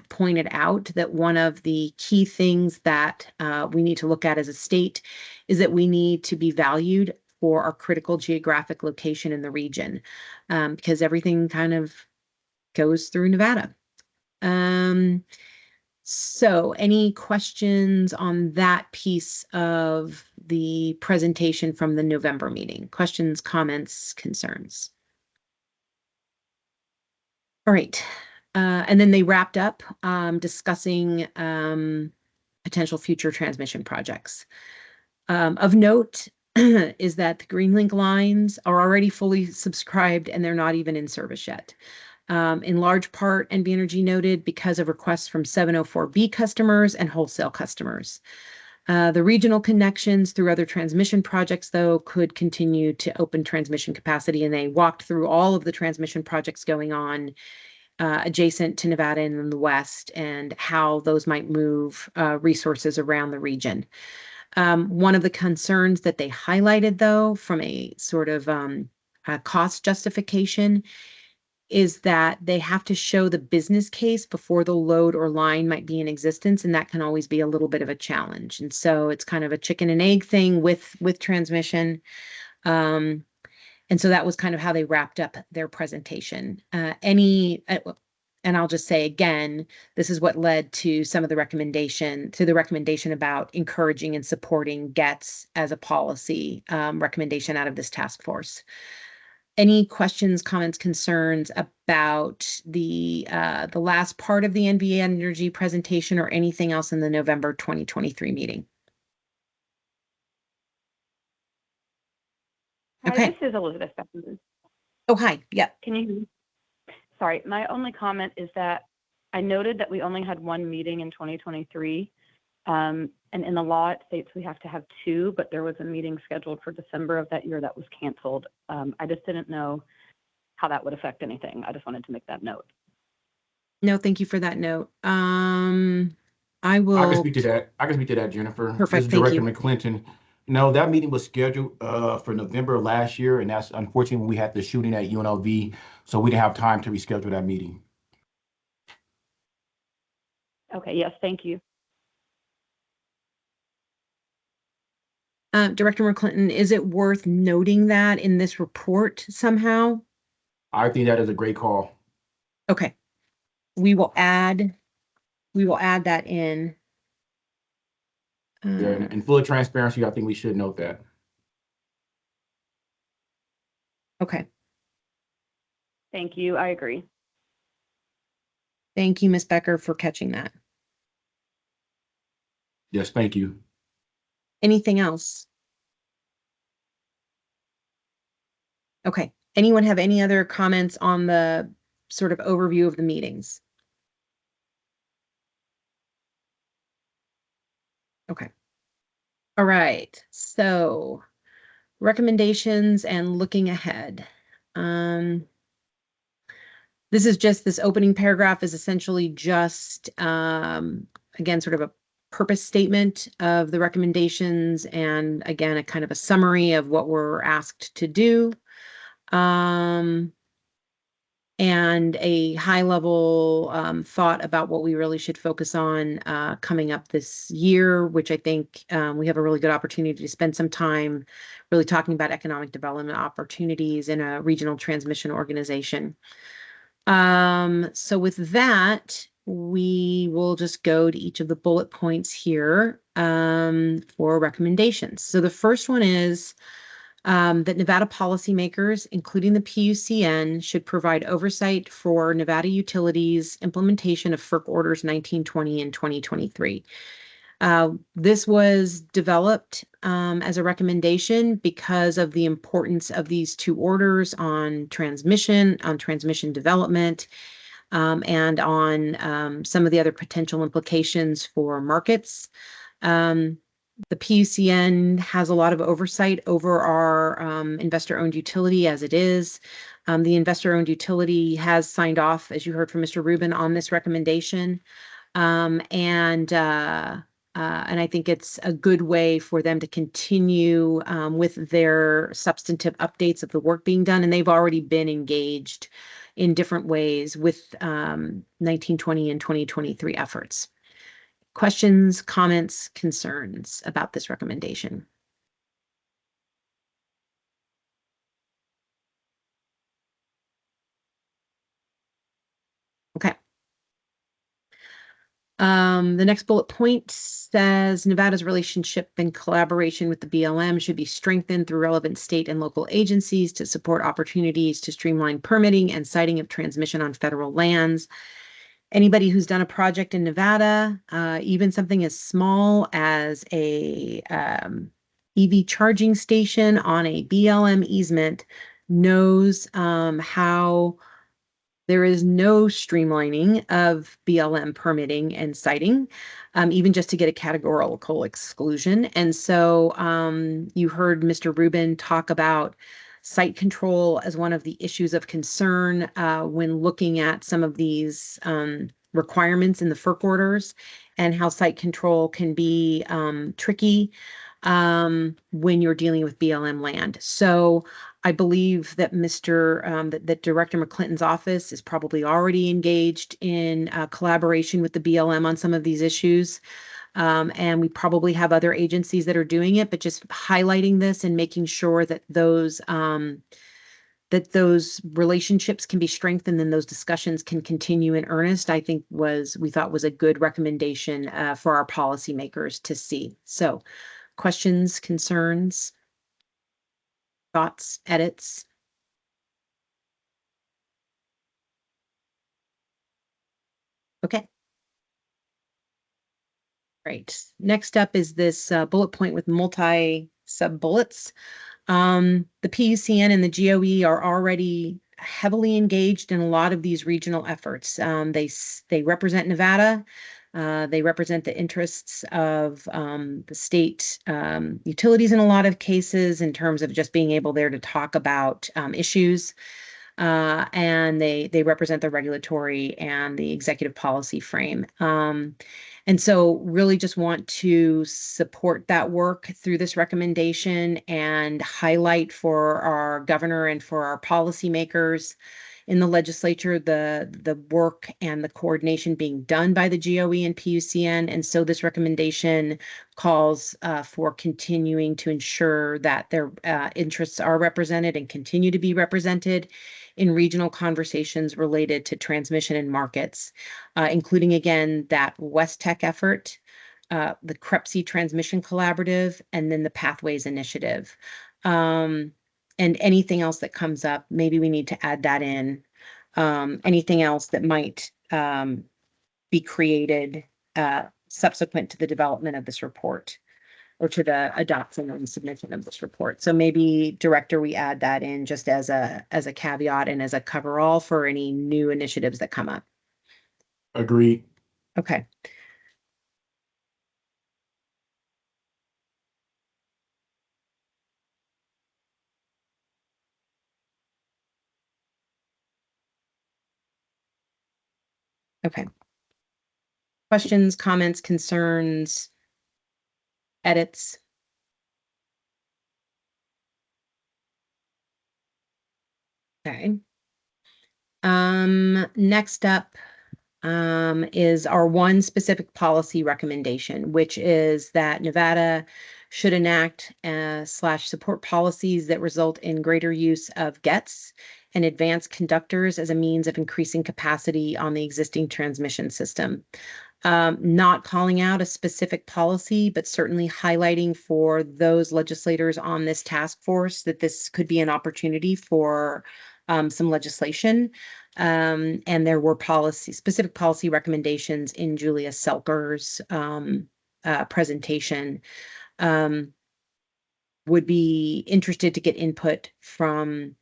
pointed out that one of the key things that we need to look at as a state is that we need to be valued for our critical geographic location in the region, because everything kind of goes through Nevada. So any questions on that piece of the presentation from the November meeting? Questions, comments, concerns? All right. And then they wrapped up discussing potential future transmission projects. Of note is that the Greenlink lines are already fully subscribed and they're not even in service yet. In large part, NV Energy noted because of requests from 704B customers and wholesale customers. The regional connections through other transmission projects, though, could continue to open transmission capacity, and they walked through all of the transmission projects going on adjacent to Nevada and in the West and how those might move resources around the region. One of the concerns that they highlighted, though, from a sort of cost justification is that they have to show the business case before the load or line might be in existence, and that can always be a little bit of a challenge. And so it's kind of a chicken and egg thing with transmission. And so that was kind of how they wrapped up their presentation. And I'll just say again, this is what led to some of the recommendation about encouraging and supporting GETS as a policy recommendation out of this task force. Any questions, comments, concerns about the last part of the NV Energy presentation or anything else in the November 2023 meeting? Hi, Okay. this is Elizabeth Beckman. Oh, hi. Yep. Can you hear me? Sorry, my only comment is that I noted that we only had one meeting in 2023. And in the law, it states we have to have two, but there was a meeting scheduled for December of that year that was canceled. I just didn't know how that would affect anything. I just wanted to make that note. No, thank you for that note. I I will. can speak to that. I can speak to that, Jennifer. Perfect, This is thank Director you. McClinton. No, that meeting was scheduled for November of last year, and that's unfortunately when we had the shooting at UNLV, so we didn't have time to reschedule that meeting. Okay, yes, thank you. Director McClinton, is it worth noting that in this report somehow? I think that is a great call. Okay. We will add that in. Yeah, in full transparency, I think we should note that. Okay. Thank you. I agree. Thank you, Ms. Becker, for catching that. Yes, thank you. Anything else? Okay. Anyone have any other comments on the sort of overview of the meetings? Okay. All right. So recommendations and looking ahead. This is just, this opening paragraph is essentially just, again, sort of a purpose statement of the recommendations and again, a kind of a summary of what we're asked to do. And a high level thought about what we really should focus on coming up this year, which I think we have a really good opportunity to spend some time really talking about economic development opportunities in a regional transmission organization. So with that, we will just go to each of the bullet points here for recommendations. So the first one is that Nevada policymakers, including the PUCN, should provide oversight for Nevada utilities' implementation of FERC Orders 1920 and 2023. This was developed as a recommendation because of the importance of these two orders on transmission development, and on some of the other potential implications for markets. The PUCN has a lot of oversight over our investor-owned utility as it is. The investor-owned utility has signed off, as you heard from Mr. Rubin, on this recommendation. And I think it's a good way for them to continue with their substantive updates of the work being done. And they've already been engaged in different ways with 1920 and 2023 efforts. Questions, comments, concerns about this recommendation? Okay. The next bullet point says Nevada's relationship and collaboration with the BLM should be strengthened through relevant state and local agencies to support opportunities to streamline permitting and siting of transmission on federal lands. Anybody who's done a project in Nevada, even something as small as a EV charging station on a BLM easement, knows how there is no streamlining of BLM permitting and siting, even just to get a categorical exclusion. And so you heard Mr. Rubin talk about site control as one of the issues of concern when looking at some of these requirements in the FERC orders, and how site control can be tricky when you're dealing with BLM land. So I believe that that Director McClinton's office is probably already engaged in collaboration with the BLM on some of these issues. And we probably have other agencies that are doing it, but just highlighting this and making sure that those relationships can be strengthened and those discussions can continue in earnest, I think we thought was a good recommendation for our policymakers to see. So questions, concerns, thoughts, edits? Okay. Right. Next up is this bullet point with multi sub bullets. The PUCN and the GOE are already heavily engaged in a lot of these regional efforts. They represent Nevada. They represent the interests of the state utilities in a lot of cases in terms of just being able there to talk about issues. And they represent the regulatory and the executive policy frame. And so really just want to support that work through this recommendation and highlight for our governor and for our policymakers in the legislature the work and the coordination being done by the GOE and PUCN. And so this recommendation calls for continuing to ensure that their interests are represented and continue to be represented in regional conversations related to transmission and markets, including, again, that West Tech effort, the CREPC Transmission Collaborative, and then the Pathways Initiative. And anything else that comes up, maybe we need to add that in. Anything else that might be created subsequent to the development of this report, or to the adoption and submission of this report. So maybe, Director, we add that in just as a caveat and as a coverall for any new initiatives that come up. Agreed. Okay. Okay. Questions, comments, concerns, edits? Okay. Next up is our one specific policy recommendation, which is that Nevada should enact / support policies that result in greater use of GETs and advanced conductors as a means of increasing capacity on the existing transmission system. Not calling out a specific policy, but certainly highlighting for those legislators on this task force that this could be an opportunity for some legislation. And there were specific policy recommendations in Julia Selker's presentation. Would be interested to get input from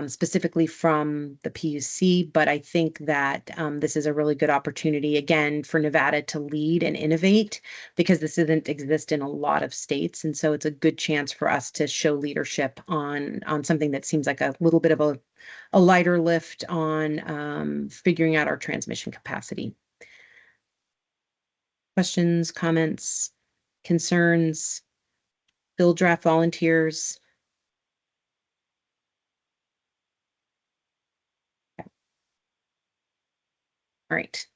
specifically from the PUC, but I think that this is a really good opportunity, again, for Nevada to lead and innovate, because this doesn't exist in a lot of states. And so it's a good chance for us to show leadership on something that seems like a little bit of a lighter lift on figuring out our transmission capacity. Questions, comments, concerns, bill draft volunteers? All right.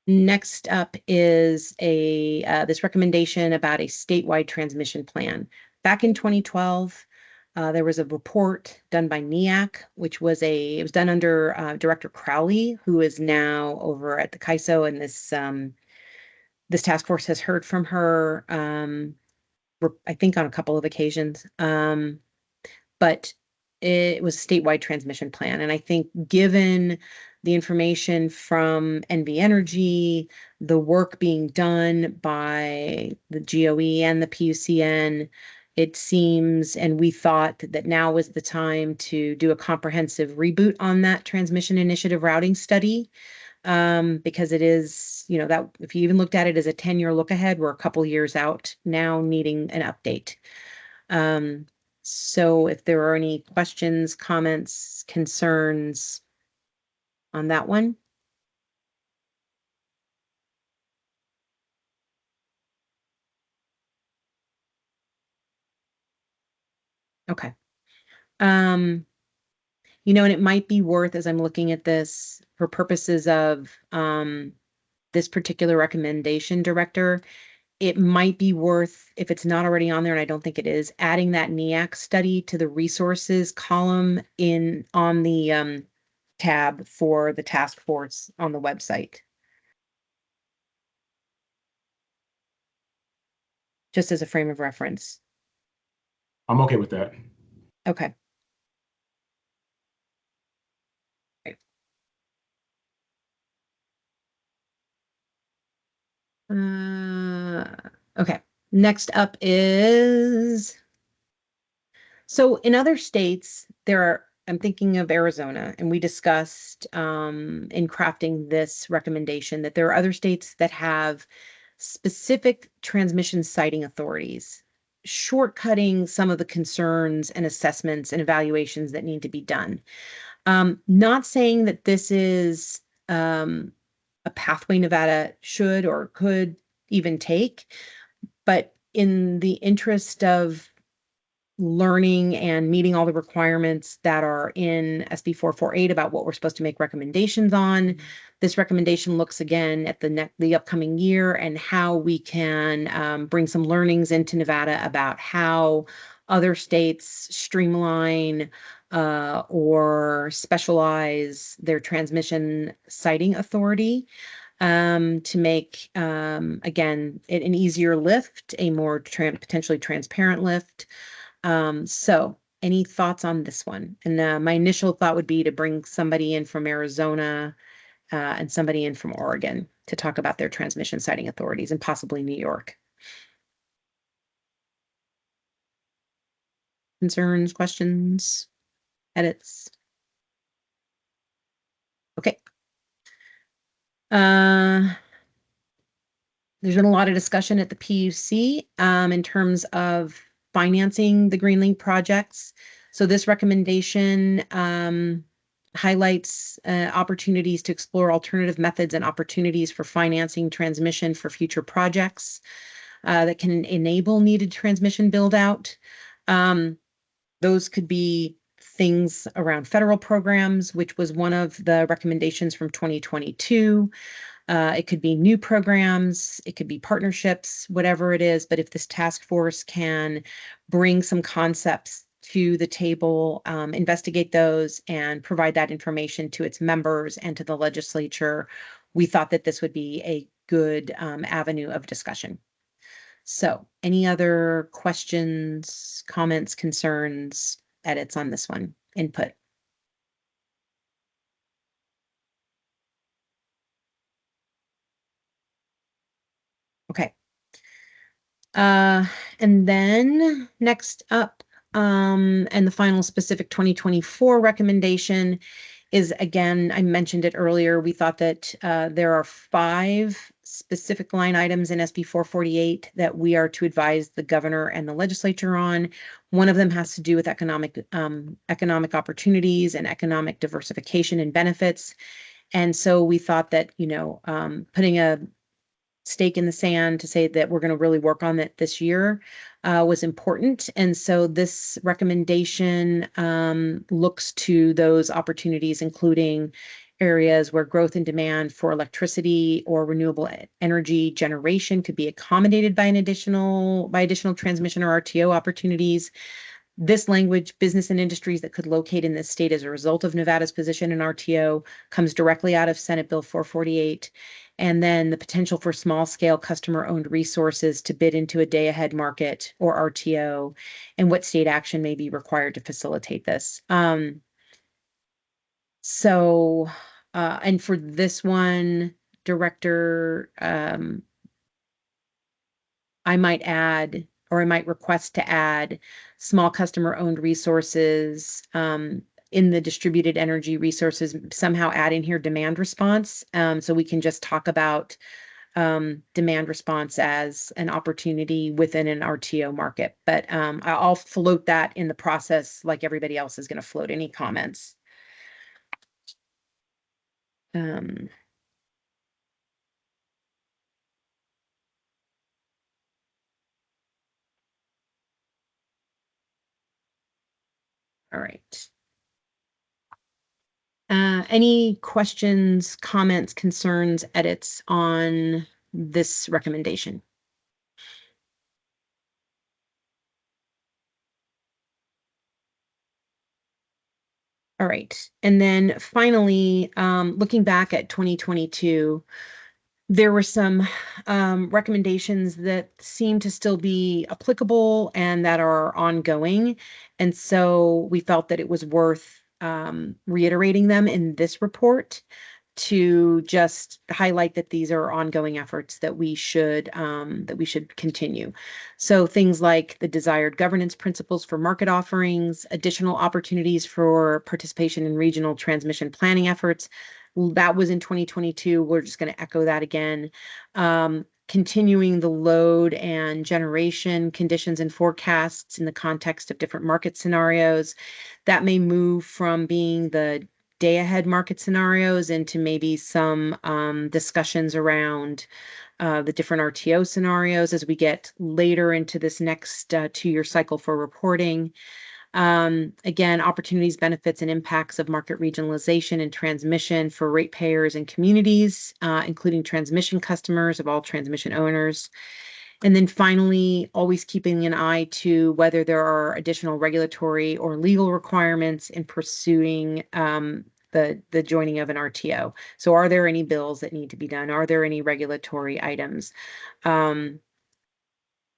Next up is this recommendation about a statewide transmission plan. Back in 2012, there was a report done by NEAC, which was it was done under Director Crowley, who is now over at the CAISO, and this task force has heard from her, I think on a couple of occasions. But it was a statewide transmission plan. And I think given the information from NV Energy, the work being done by the GOE and the PUCN, it seems, and we thought that now was the time to do a comprehensive reboot on that transmission initiative routing study. Because it is, that if you even looked at it as a 10-year look ahead, we're a couple years out now needing an update. So if there are any questions, comments, concerns on that one? Okay. And it might be worth, as I'm looking at this, for purposes of this particular recommendation, Director, it might be worth, if it's not already on there, and I don't think it is, adding that NEAC study to the resources column on the tab for the task force on the website. Just as a frame of reference. I'm okay with that. Okay. Okay. Next up is, so in other states, I'm thinking of Arizona, and we discussed in crafting this recommendation that there are other states that have specific transmission siting authorities, shortcutting some of the concerns and assessments and evaluations that need to be done. Not saying that this is a pathway Nevada should or could even take, but in the interest of learning and meeting all the requirements that are in SB 448 about what we're supposed to make recommendations on, this recommendation looks again at the upcoming year and how we can bring some learnings into Nevada about how other states streamline or specialize their transmission siting authority to make, again, an easier lift, a more potentially transparent lift. So any thoughts on this one? And my initial thought would be to bring somebody in from Arizona and somebody in from Oregon to talk about their transmission siting authorities, and possibly New York. Concerns, questions, edits? Okay. There's been a lot of discussion at the PUC in terms of financing the Greenlink projects. So this recommendation highlights opportunities to explore alternative methods and opportunities for financing transmission for future projects that can enable needed transmission build out. Those could be things around federal programs, which was one of the recommendations from 2022. It could be new programs, it could be partnerships, whatever it is. But if this task force can bring some concepts to the table, investigate those, and provide that information to its members and to the legislature, we thought that this would be a good avenue of discussion. So any other questions, comments, concerns, edits on this one? Input? Okay. And then next up, and the final specific 2024 recommendation is, again, I mentioned it earlier, we thought that there are 5 specific line items in SB 448 that we are to advise the governor and the legislature on. One of them has to do with economic opportunities and economic diversification and benefits. And so we thought that, putting a stake in the sand to say that we're going to really work on it this year was important. And so this recommendation looks to those opportunities, including areas where growth and demand for electricity or renewable energy generation could be accommodated by additional transmission or RTO opportunities. This language, business and industries that could locate in this state as a result of Nevada's position in RTO, comes directly out of Senate Bill 448. And then the potential for small scale customer owned resources to bid into a day ahead market or RTO, and what state action may be required to facilitate this. And for this one, Director, I might add, or I might request to add small customer owned resources in the distributed energy resources, somehow add in here demand response. So we can just talk about demand response as an opportunity within an RTO market. But I'll float that in the process like everybody else is going to float any comments. All right. Any questions, comments, concerns, edits on this recommendation? All right. And then finally, looking back at 2022, there were some recommendations that seem to still be applicable and that are ongoing. And so we felt that it was worth reiterating them in this report to just highlight that these are ongoing efforts that we should continue. So things like the desired governance principles for market offerings, additional opportunities for participation in regional transmission planning efforts. That was in 2022. We're just going to echo that again. Continuing the load and generation conditions and forecasts in the context of different market scenarios. That may move from being the day ahead market scenarios into maybe some discussions around the different RTO scenarios as we get later into this next 2-year cycle for reporting. Again, opportunities, benefits, and impacts of market regionalization and transmission for ratepayers and communities, including transmission customers of all transmission owners. And then finally, always keeping an eye to whether there are additional regulatory or legal requirements in pursuing the joining of an RTO. So are there any bills that need to be done? Are there any regulatory items?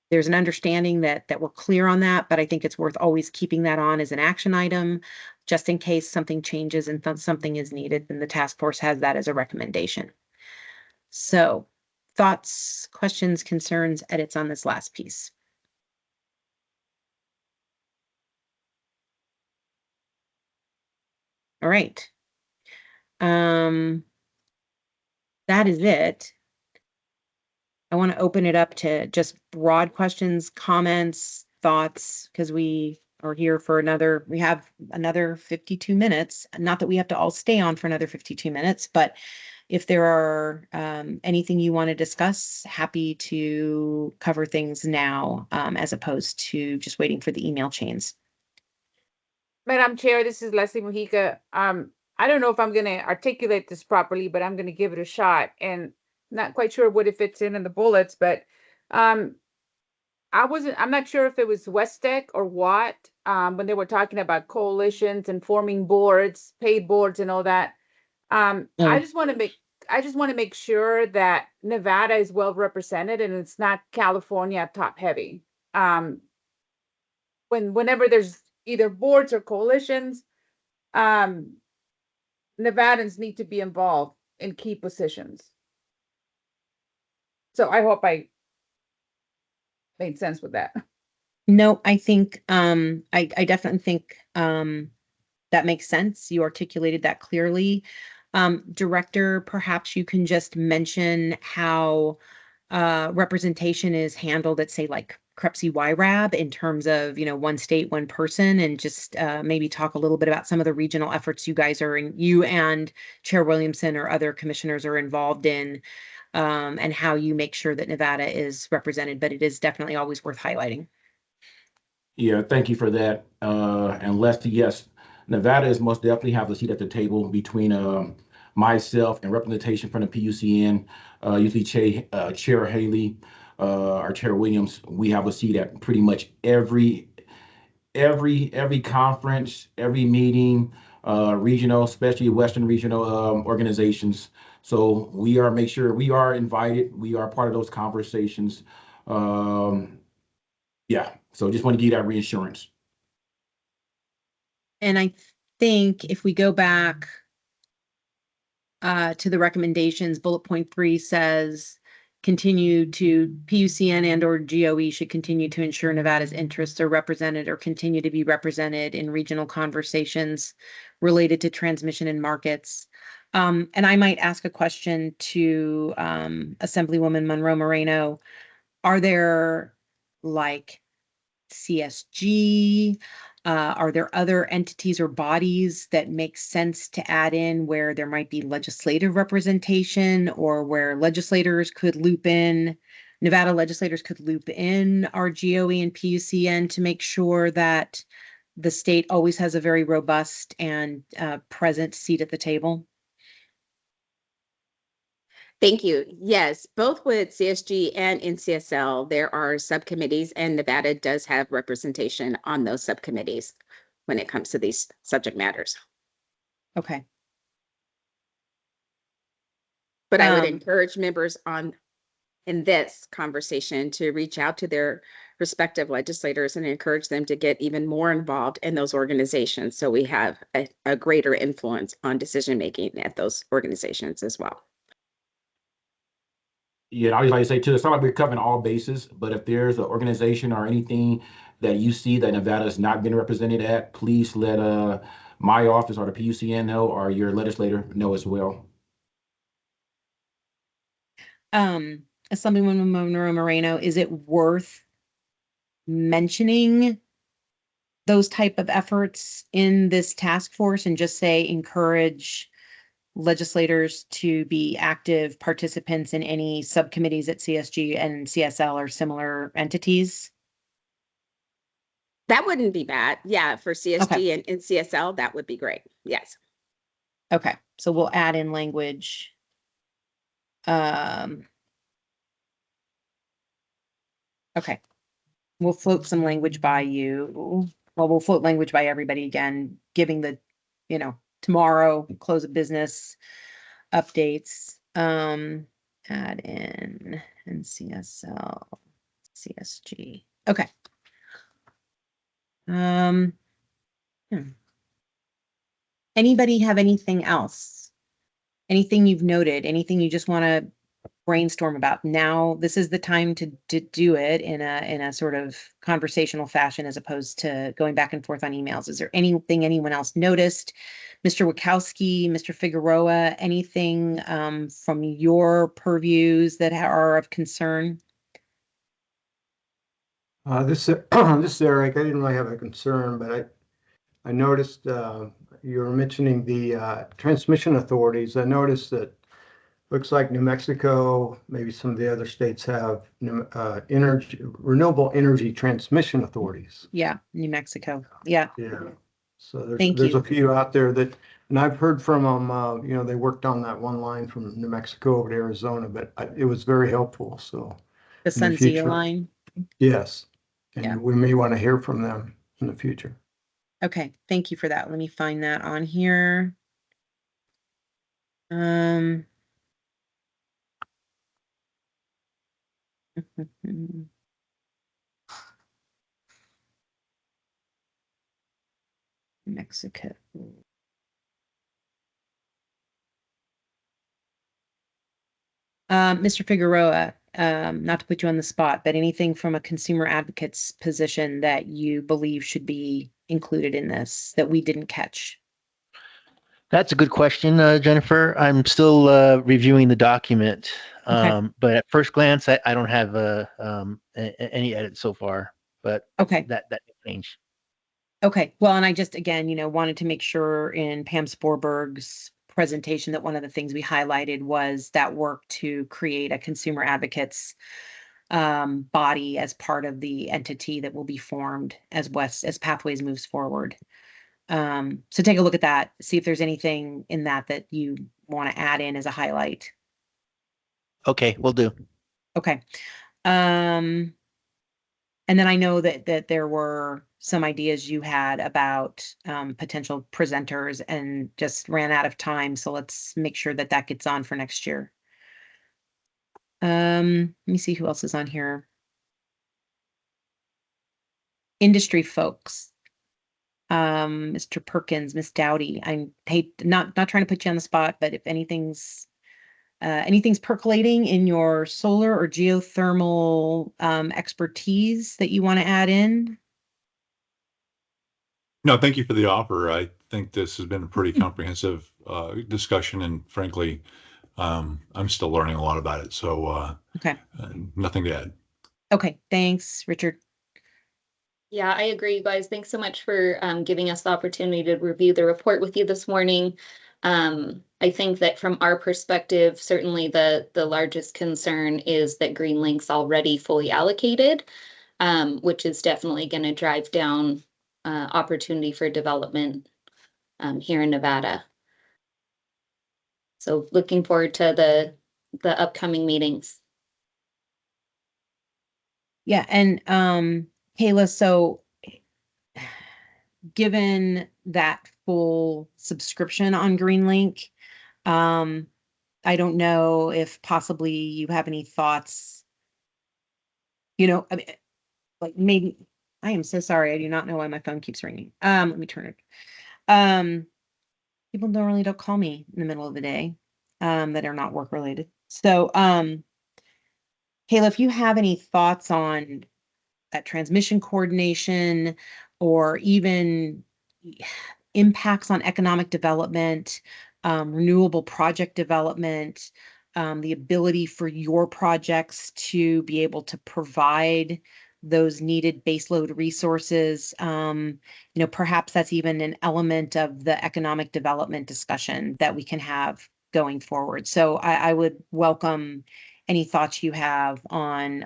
There's an understanding that we're clear on that, but I think it's worth always keeping that on as an action item, just in case something changes and something is needed, then the task force has that as a recommendation. So thoughts, questions, concerns, edits on this last piece? All right. That is it. I want to open it up to just broad questions, comments, thoughts, because we are here for we have another 52 minutes. Not that we have to all stay on for another 52 minutes, but if there are anything you want to discuss, happy to cover things now as opposed to just waiting for the email chains. Madam Chair, this is Leslie Mujica. I don't know if I'm going to articulate this properly, but I'm going to give it a shot. And not quite sure what it fits in the bullets, but I'm not sure if it was Westec or what, when they were talking about coalitions and forming boards, paid boards and all that. I just want to make sure that Nevada is well represented and it's not California top heavy. Whenever there's either boards or coalitions, Nevadans need to be involved in key positions. So I hope I made sense with that. No, I think, I definitely think, that makes sense. You articulated that clearly. Director, perhaps you can just mention how, representation is handled at, say, like Crepsy YRAB in terms of, one state, one person, and just, maybe talk a little bit about some of the regional efforts you guys are in, you and Chair Williamson or other commissioners are involved in, and how you make sure that Nevada is represented, but it is definitely always worth highlighting. Yeah, thank you for that. And Leslie, yes, Nevada is most definitely have a seat at the table between myself and representation from the PUCN. Usually Chair Haley, our Chair Williams, we have a seat at pretty much every conference, every meeting, regional, especially Western regional organizations. So make sure we are invited. We are part of those conversations. Um, yeah, so just want to give you that reassurance. And I think if we go back to the recommendations, bullet point 3 says PUCN and or GOE should continue to ensure Nevada's interests are represented or continue to be represented in regional conversations related to transmission and markets. And I might ask a question to Assemblywoman Monroe Moreno. Are there like CSG? Are there other entities or bodies that make sense to add in where there might be legislative representation or where Nevada legislators could loop in our GOE and PUCN to make sure that the state always has a very robust and present seat at the table? Thank you. Yes, both with CSG and NCSL, there are subcommittees, and Nevada does have representation on those subcommittees when it comes to these subject matters. Okay. But I would encourage members in this conversation to reach out to their respective legislators and encourage them to get even more involved in those organizations so we have a greater influence on decision making at those organizations as well. Yeah, I always like to say too, it's not like we're covering all bases, but if there's an organization or anything that you see that Nevada has not been represented at, please let my office or the PUCN know or your legislator know as well. Assemblywoman Monroe Moreno, is it worth mentioning those type of efforts in this task force and just say encourage legislators to be active participants in any subcommittees at CSG and CSL or similar entities? That wouldn't be bad. Yeah, for CSG Okay. and CSL, that would be great. Yes. Okay, so we'll add in language. Okay, we'll float some language by you. Well, we'll float language by everybody again, giving the, tomorrow close of business updates. Add in NCSL, CSG. Okay. Anybody have anything else? Anything you've noted? Anything you just want to brainstorm about? Now, this is the time to do it in a sort of conversational fashion as opposed to going back and forth on emails. Is there anything anyone else noticed? Mr. Wachowski, Mr. Figueroa, anything from your purviews that are of concern? This is Eric. I didn't really have a concern, but I noticed you were mentioning the transmission authorities. I noticed that looks like New Mexico, maybe some of the other states have renewable energy transmission authorities. Yeah, New Mexico. Yeah. Yeah. So Thank there's you. a few out there and I've heard from them, they worked on that one line from New Mexico over to Arizona, but it was very helpful. So The in the Sunzia future, line. yes. And Yeah. we may want to hear from them in the future. Okay, thank you for that. Let me find that on here. New Mexico. Mr. Figueroa, not to put you on the spot, but anything from a consumer advocate's position that you believe should be included in this that we didn't catch? That's a good question, Jennifer. I'm still reviewing the document, but at first glance, I don't have any edits so far. But Okay. that may change. Okay. Well, and I just, again, wanted to make sure in Pam Sporberg's presentation that one of the things we highlighted was that work to create a consumer advocates body as part of the entity that will be formed as Pathways moves forward. So take a look at that, see if there's anything in that you want to add in as a highlight. Okay, will do. Okay. And then I know that there were some ideas you had about potential presenters and just ran out of time. So let's make sure that gets on for next year. Let me see who else is on here. Industry folks. Mr. Perkins, Miss Dowdy. I hate not trying to put you on the spot, but if anything's percolating in your solar or geothermal expertise that you want to add in. No, thank you for the offer. I think this has been a pretty comprehensive discussion, and frankly, I'm still learning a lot about it. So okay, nothing to add. Okay, thanks, Richard. Yeah, I agree, you guys. Thanks so much for giving us the opportunity to review the report with you this morning. I think that from our perspective, certainly the largest concern is that GreenLink's already fully allocated, which is definitely going to drive down opportunity for development here in Nevada. So looking forward to the upcoming meetings. Yeah, and Kayla, so given that full subscription on GreenLink, I don't know if possibly you have any thoughts. I mean, like maybe I am so sorry. I do not know why my phone keeps ringing. Let me turn it. People normally don't call me in the middle of the day, that are not work related. So, Kayla, if you have any thoughts on that transmission coordination or even impacts on economic development, renewable project development, the ability for your projects to be able to provide those needed baseload resources. Perhaps that's even an element of the economic development discussion that we can have going forward. So I would welcome any thoughts you have on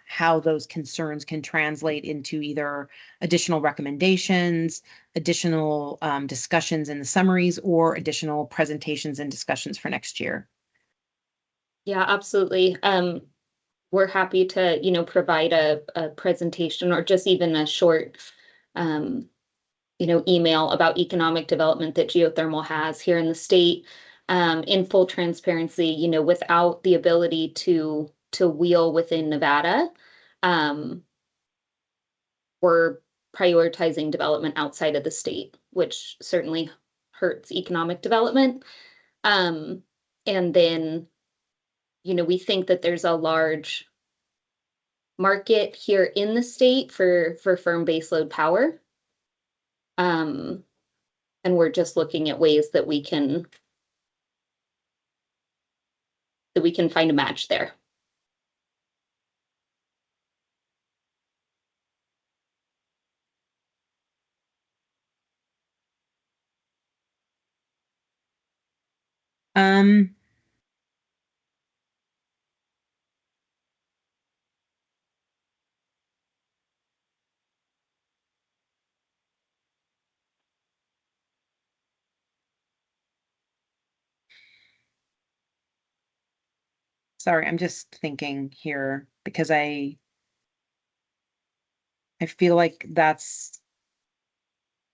how those concerns can translate into either additional recommendations, additional discussions in the summaries, or additional presentations and discussions for next year. Yeah, absolutely. We're happy to, provide a presentation or just even a short, email about economic development that geothermal has here in the state. In full transparency, without the ability to wheel within Nevada, we're prioritizing development outside of the state, which certainly hurts economic development. And then, we think that there's a large market here in the state for firm baseload power. And we're just looking at ways that we can find a match there. Sorry, I'm just thinking here because I feel like that's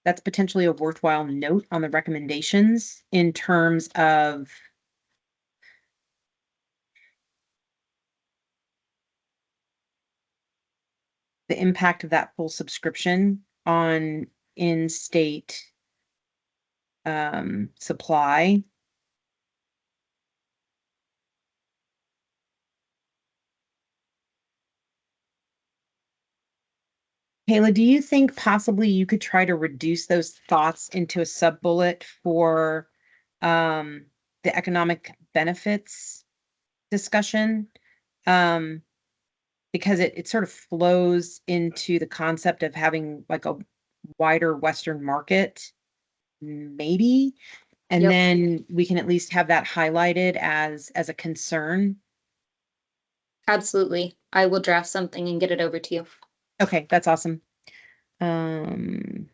potentially a worthwhile note on the recommendations in terms of the impact of that full subscription on in-state supply. Kayla, do you think possibly you could try to reduce those thoughts into a sub-bullet for um, the economic benefits discussion? Um, because it sort of flows into the concept of having like a wider Western market, maybe. And Yep. then we can at least have that highlighted as a concern. Absolutely. I will draft something and get it over to you. Okay, that's awesome. Um,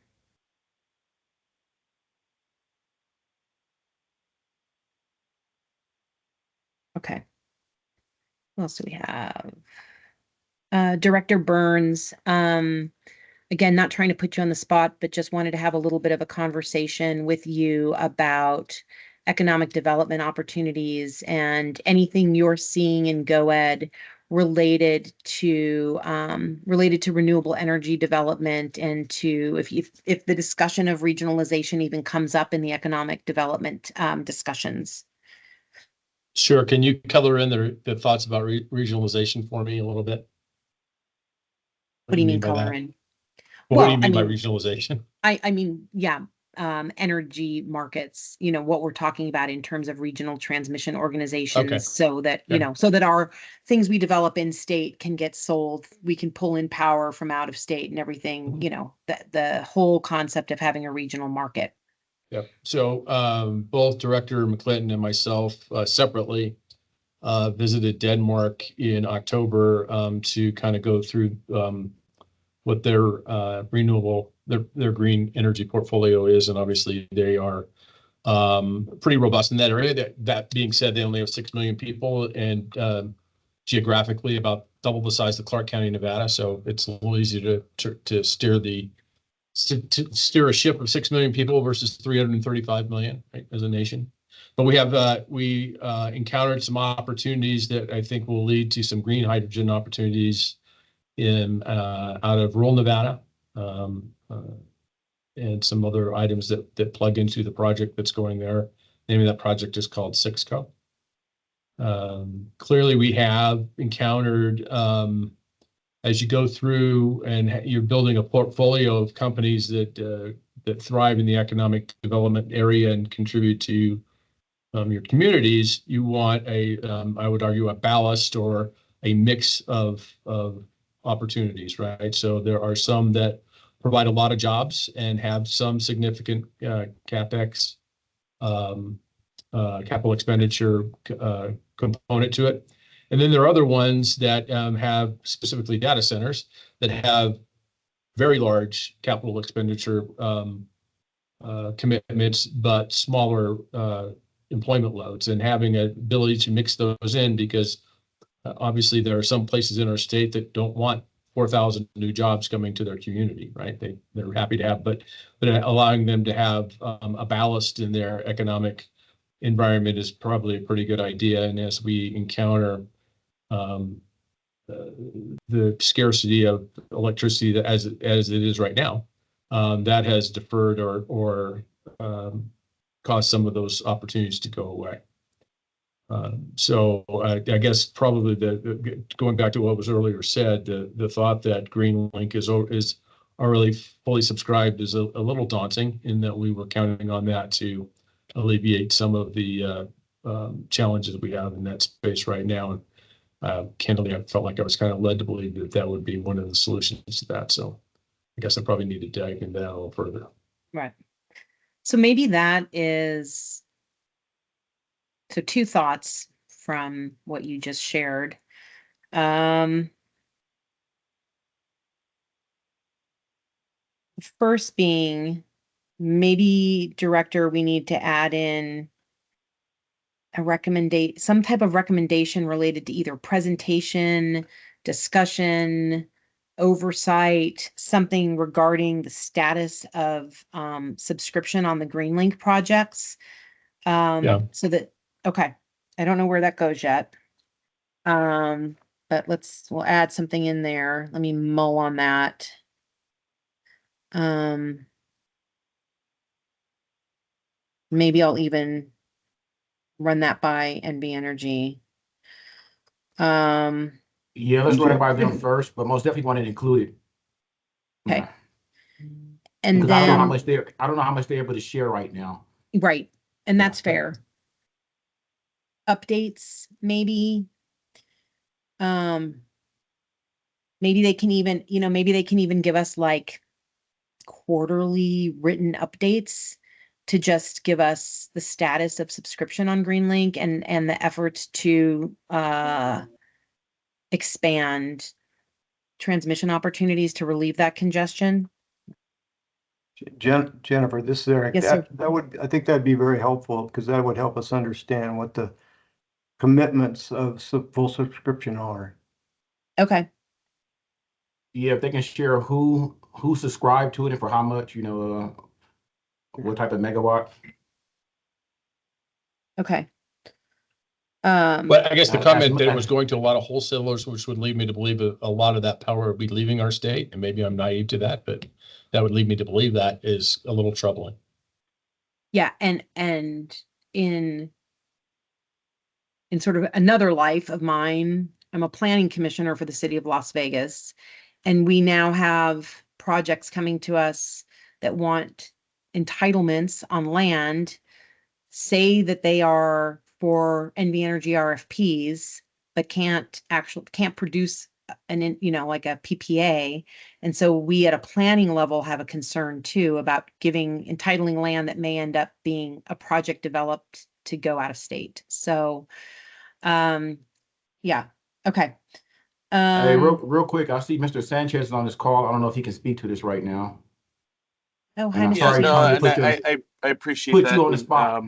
okay. What else do we have? Director Burns, again, not trying to put you on the spot, but just wanted to have a little bit of a conversation with you about economic development opportunities and anything you're seeing in GoEd related to renewable energy development and to if the discussion of regionalization even comes up in the economic development discussions. Sure. Can you color in the thoughts about regionalization for me a little bit? What do you mean by color that? in? Well, what do you I mean by mean, regionalization? I mean, yeah, energy markets, what we're talking about in terms of regional transmission organizations Okay. so that, Okay. so that our things we develop in state can get sold. We can pull in power from out of state and everything, the whole concept of having a regional market. Yeah. So both Director McClinton and myself separately visited Denmark in October to kind of go through what their their green energy portfolio is, and obviously they are pretty robust in that area. That being said, they only have 6 million people, and geographically about double the size of Clark County, Nevada. So it's a little easier to steer a ship of 6 million people versus 335 million, right, as a nation. But we encountered some opportunities that I think will lead to some green hydrogen opportunities in out of rural Nevada, and some other items that plug into the project that's going there. The name of that project is called Sixco. Clearly, we have encountered as you go through and you're building a portfolio of companies that thrive in the economic development area and contribute to your communities. You want I would argue, a ballast or a mix of opportunities, right? So there are some that provide a lot of jobs and have some significant capex, capital expenditure component to it. And then there are other ones that have specifically data centers that have very large capital expenditure commitments, but smaller employment loads, and having an ability to mix those in, because obviously there are some places in our state that don't want 4,000 new jobs coming to their community, right? They're happy to have, but allowing them to have a ballast in their economic environment is probably a pretty good idea. And as we encounter the scarcity of electricity as it is right now, that has deferred or caused some of those opportunities to go away. So I guess probably going back to what was earlier said, the thought that Greenlink is already fully subscribed is a little daunting, in that we were counting on that to alleviate some of the challenges we have in that space right now. And candidly, I felt like I was kind of led to believe that that would be one of the solutions to that. So I guess I probably need to dive into that a little further. Right. So maybe that is, so two thoughts from what you just shared. First being, maybe director, we need to add in some type of recommendation related to either presentation, discussion, oversight, something regarding the status of subscription on the Greenlink projects. Yeah. So that, okay, I don't know where that goes yet. But we'll add something in there. Let me mull on that. Maybe I'll even run that by NB Energy. Yeah, let's run it by them first, but most definitely want it included. Okay. Yeah. And Because I don't know how then, much they're able to share right now. right, and Yeah. that's fair. Updates, maybe. Maybe they can even, maybe they can even give us like quarterly written updates to just give us the status of subscription on Greenlink and the efforts to expand transmission opportunities to relieve that congestion. Jennifer, this is Eric. Yes, sir. I think that'd be very helpful because that would help us understand what the commitments of full subscription are. Okay. Yeah, if they can share who subscribed to it and for how much, what type of megawatt. Okay. But I guess the As- comment as- that it as- was going to a lot of wholesalers, which would lead me to believe a lot of that power would be leaving our state, and maybe I'm naive to that, but that would lead me to believe that is a little troubling. Yeah, and in sort of another life of mine, I'm a planning commissioner for the city of Las Vegas, and we now have projects coming to us that want entitlements on land, say that they are for NV Energy RFPs, but can't produce like a PPA. And so we at a planning level have a concern too about entitling land that may end up being a project developed to go out of state. So, yeah. Okay. Hey, real quick, I see Mr. Sanchez is on this call. I don't know if he can speak to this right now. Oh, And hi, I'm Mr. sorry, No, Tony, and I appreciate put that. you on the and, spot.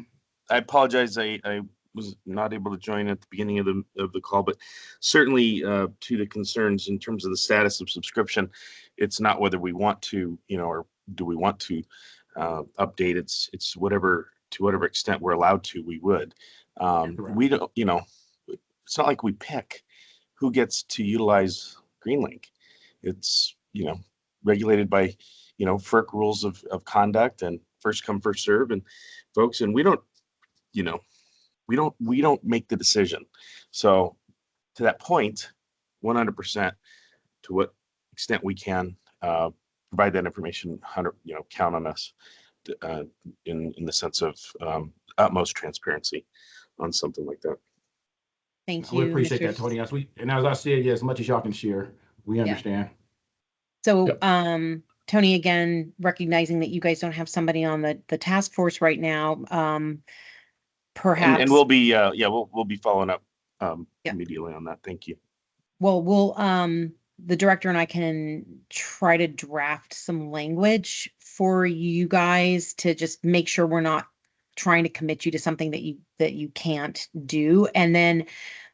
I apologize. I was not able to join at the beginning of the call, but certainly to the concerns in terms of the status of subscription, it's not whether we want to, or do we want to update. It's to whatever extent we're allowed to, we would. We don't, it's not like we pick who gets to utilize Greenlink. It's, regulated by, FERC rules of conduct and first come, first serve, and folks, and we don't, we don't make the decision. So to that point, 100% to what extent we can provide that information, 100, count on us to, in the sense of utmost transparency on something like that. Thank We you, appreciate Mr. that, Tony. And as I said, yeah, as much as y'all can share, we understand. So, Yep. Tony, again, recognizing that you guys don't have somebody on the task force right now, perhaps. And we'll be we'll be following up Yeah. immediately on that. Thank you. Well, the director and I can try to draft some language for you guys to just make sure we're not trying to commit you to something that you can't do. And then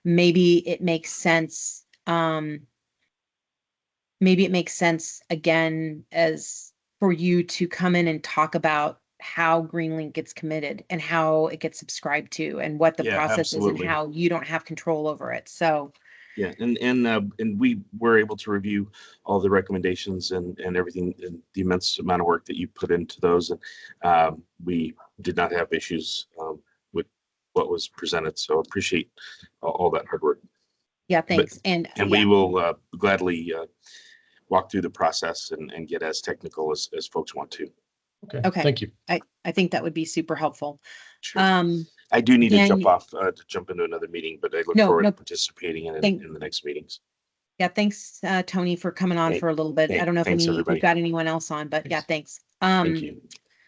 maybe it makes sense, again as for you to come in and talk about how Greenlink gets committed and how it gets subscribed to and what the Yeah, process is and absolutely. how you don't have control over it. So, Yeah, and we were able to review all the recommendations and everything, and the immense amount of work that you put into those, and we did not have issues with what was presented. So appreciate all that hard work. yeah, But thanks. And we will gladly walk through the process and get as technical as folks want to. Okay. Thank you. I think that would be super helpful. Sure. I do need to jump Dan- off to jump into another meeting, but I look No, forward no. to participating in Thank- the next meetings. Yeah, thanks, Tony, for coming on Hey, for a little bit. I don't know if thanks, if everybody. we've got anyone else on, but yeah, thanks. Thank you.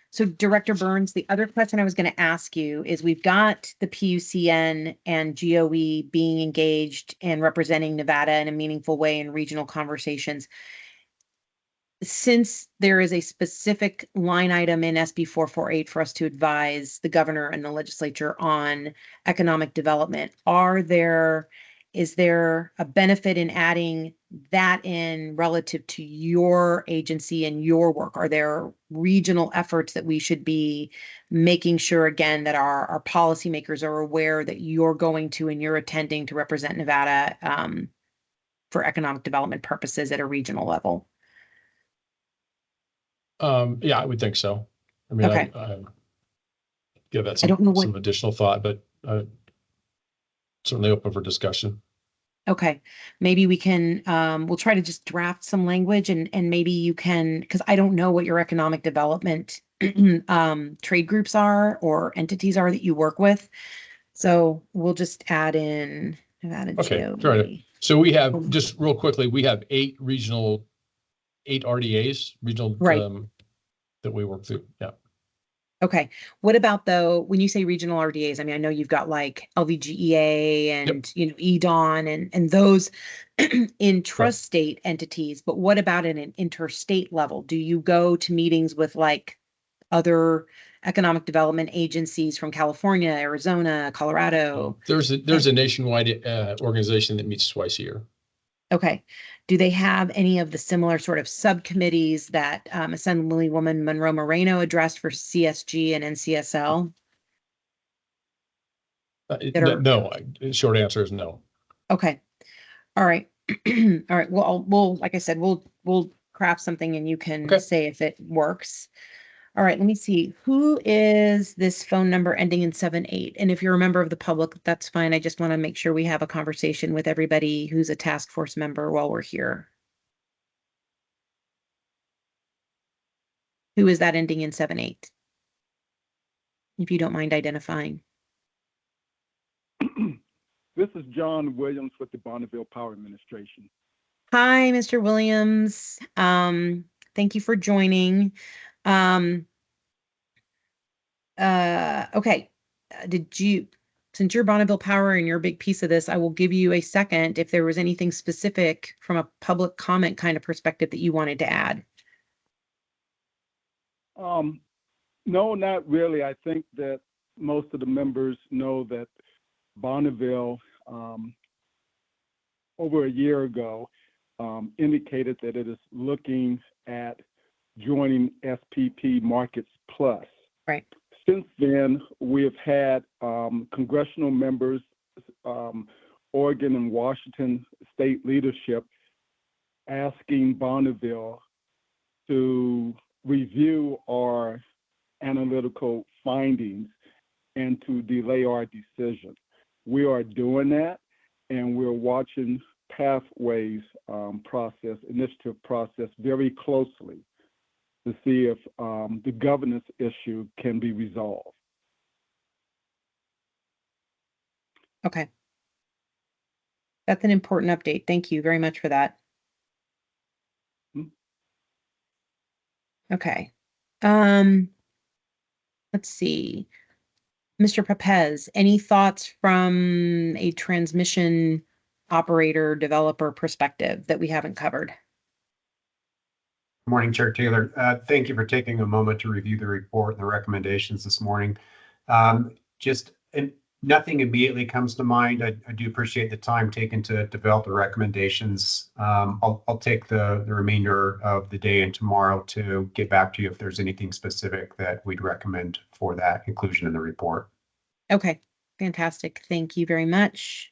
So Director Burns, the other question I was going to ask you is we've got the PUCN and GOE being engaged and representing Nevada in a meaningful way in regional conversations. Since there is a specific line item in SB 448 for us to advise the governor and the legislature on economic development, is there a benefit in adding that in relative to your agency and your work? Are there regional efforts that we should be making sure, again, that our policymakers are aware that you're going to and you're attending to represent Nevada for economic development purposes at a regional level? Yeah, I would think so. I mean, Okay. I give that I don't know what- some additional thought, but certainly open for discussion. Okay, maybe we can, we'll try to just draft some language and maybe you can, because I don't know what your economic development trade groups are or entities are that you work with. So we'll just add in Nevada Okay, fair enough. GOE. So we have, just real quickly, we have 8 RDAs, regional, Right. that we work through. Yeah. Okay. What about though, when you say regional RDAs, I mean, I know you've got like LVGEA and, you know, EDON and those intrastate entities, but what about in an interstate level? Do you go to meetings with like other economic development agencies from California, Arizona, Colorado? There's a nationwide organization that meets twice a year. Okay. Do they have any of the similar sort of subcommittees that Assemblywoman Monroe Moreno addressed for CSG and NCSL? That are- No, short answer is no. Okay. All right. All right. Well, we'll, like I said, we'll craft something and you can say if it works. All right. Let me see. Who is this phone number ending in 78? And if you're a member of the public, that's fine. I just want to make sure we have a conversation with everybody who's a task force member while we're here. Who is that ending in 78? If you don't mind identifying. This is John Williams with the Bonneville Power Administration. Hi, Mr. Williams. Thank you for joining. Okay. Since you're Bonneville Power and you're a big piece of this, I will give you a second if there was anything specific from a public comment kind of perspective that you wanted to add. No, not really. I think that most of the members know that Bonneville, over a year ago, indicated that it is looking at joining SPP Markets Plus. Right. Since then, we have had congressional members, Oregon and Washington state leadership asking Bonneville to review our analytical findings and to delay our decision. We are doing that, and we're watching Pathways initiative process very closely to see if the governance issue can be resolved. Okay. That's an important update. Thank you very much for that. Okay. Let's see. Mr. Papez, any thoughts from a transmission operator developer perspective that we haven't covered? Morning, Chair Taylor. Thank you for taking a moment to review the report and the recommendations this morning. Nothing immediately comes to mind. I do appreciate the time taken to develop the recommendations. I'll take the remainder of the day and tomorrow to get back to you if there's anything specific that we'd recommend for that inclusion in the report. Okay, fantastic. Thank you very much.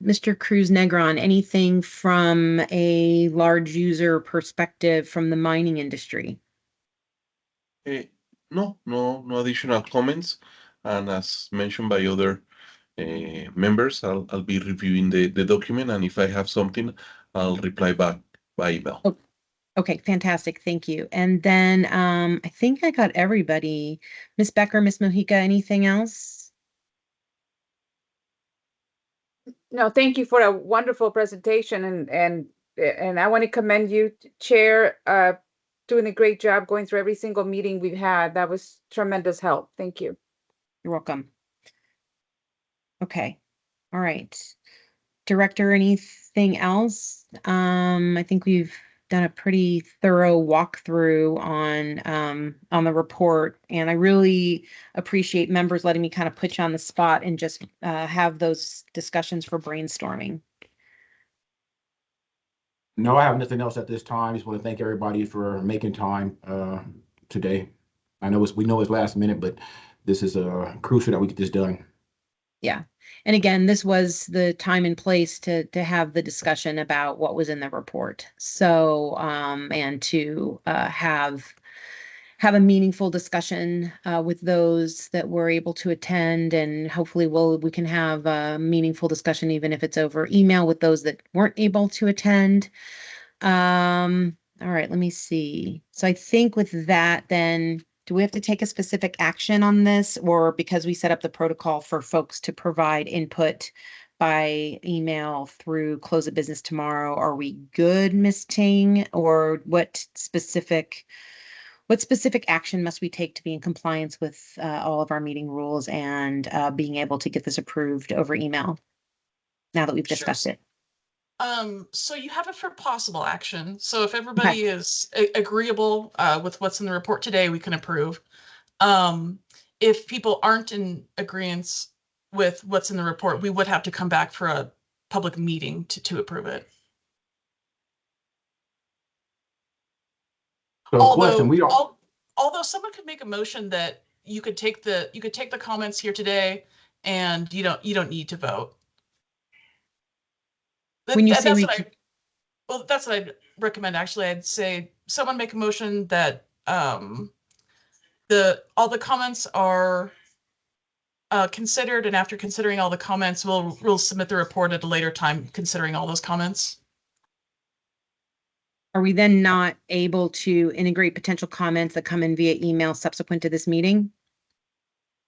Mr. Cruz Negron, anything from a large user perspective from the mining industry? No additional comments. And as mentioned by other members, I'll be reviewing the document, and if I have something, I'll reply back by email. Oh, okay, fantastic. Thank you. And then I think I got everybody. Ms. Becker, Ms. Mojica, anything else? No, thank you for a wonderful presentation, and I want to commend you, Chair, doing a great job going through every single meeting we've had. That was tremendous help. Thank you. You're welcome. Okay. All right. Director, anything else? I think we've done a pretty thorough walkthrough on the report, and I really appreciate members letting me kind of put you on the spot and just have those discussions for brainstorming. No, I have nothing else at this time. Just want to thank everybody for making time today. I know we know it's last minute, but this is crucial that we get this done. Yeah. And again, this was the time and place to have the discussion about what was in the report. So, and to have a meaningful discussion with those that were able to attend, and hopefully we can have a meaningful discussion even if it's over email with those that weren't able to attend. All right, let me see. So I think with that, then, do we have to take a specific action on this, or because we set up the protocol for folks to provide input by email through close of business tomorrow, are we good, Ms. Ting? Or what specific action must we take to be in compliance with all of our meeting rules and being able to get this approved over email now that we've discussed it? So you have it for possible action. So if Okay. everybody is agreeable with what's in the report today, we can approve. If people aren't in agreement with what's in the report, we would have to come back for a public meeting to approve it. So question, we don't. Although someone could make a motion that you could take the comments here today, and you don't need to vote. When you say That's what I'd recommend. Actually, I'd say someone make a motion that all the comments are considered, and after considering all the comments, we'll submit the report at a later time, considering all those comments. Are we then not able to integrate potential comments that come in via email subsequent to this meeting?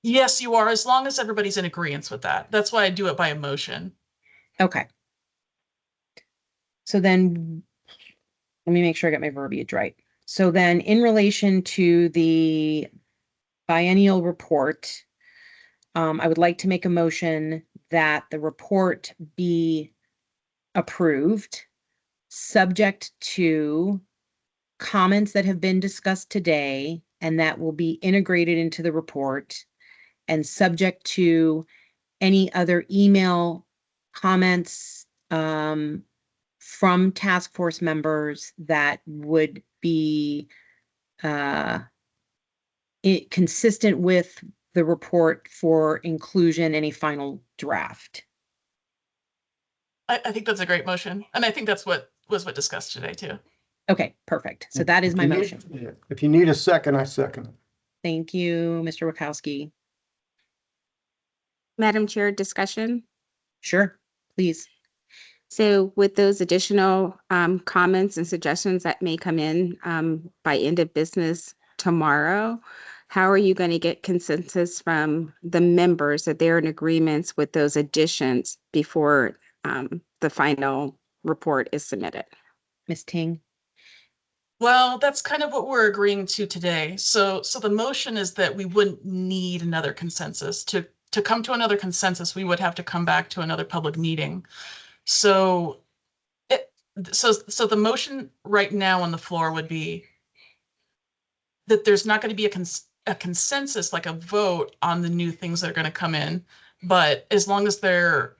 Yes, you are, as long as everybody's in agreement with that. That's why I do it by a motion. Okay. So then, let me make sure I got my verbiage right. So then, in relation to the biennial report, I would like to make a motion that the report be approved, subject to comments that have been discussed today, and that will be integrated into the report, and subject to any other email comments from task force members that would be consistent with the report for inclusion in a final draft. I think that's a great motion, and I think that's what was discussed today too. Okay, perfect. So that is my motion. If you need a second, I second it. Thank you, Mr. Wachowski. Madam Chair, discussion? Sure, please. So with those additional comments and suggestions that may come in by end of business tomorrow, how are you going to get consensus from the members that they're in agreements with those additions before the final report is submitted? Ms. Ting? Well, that's kind of what we're agreeing to today. So the motion is that we wouldn't need another consensus. To come to another consensus, we would have to come back to another public meeting. So the motion right now on the floor would be that there's not going to be a consensus, like a vote on the new things that are going to come in, but as long as they're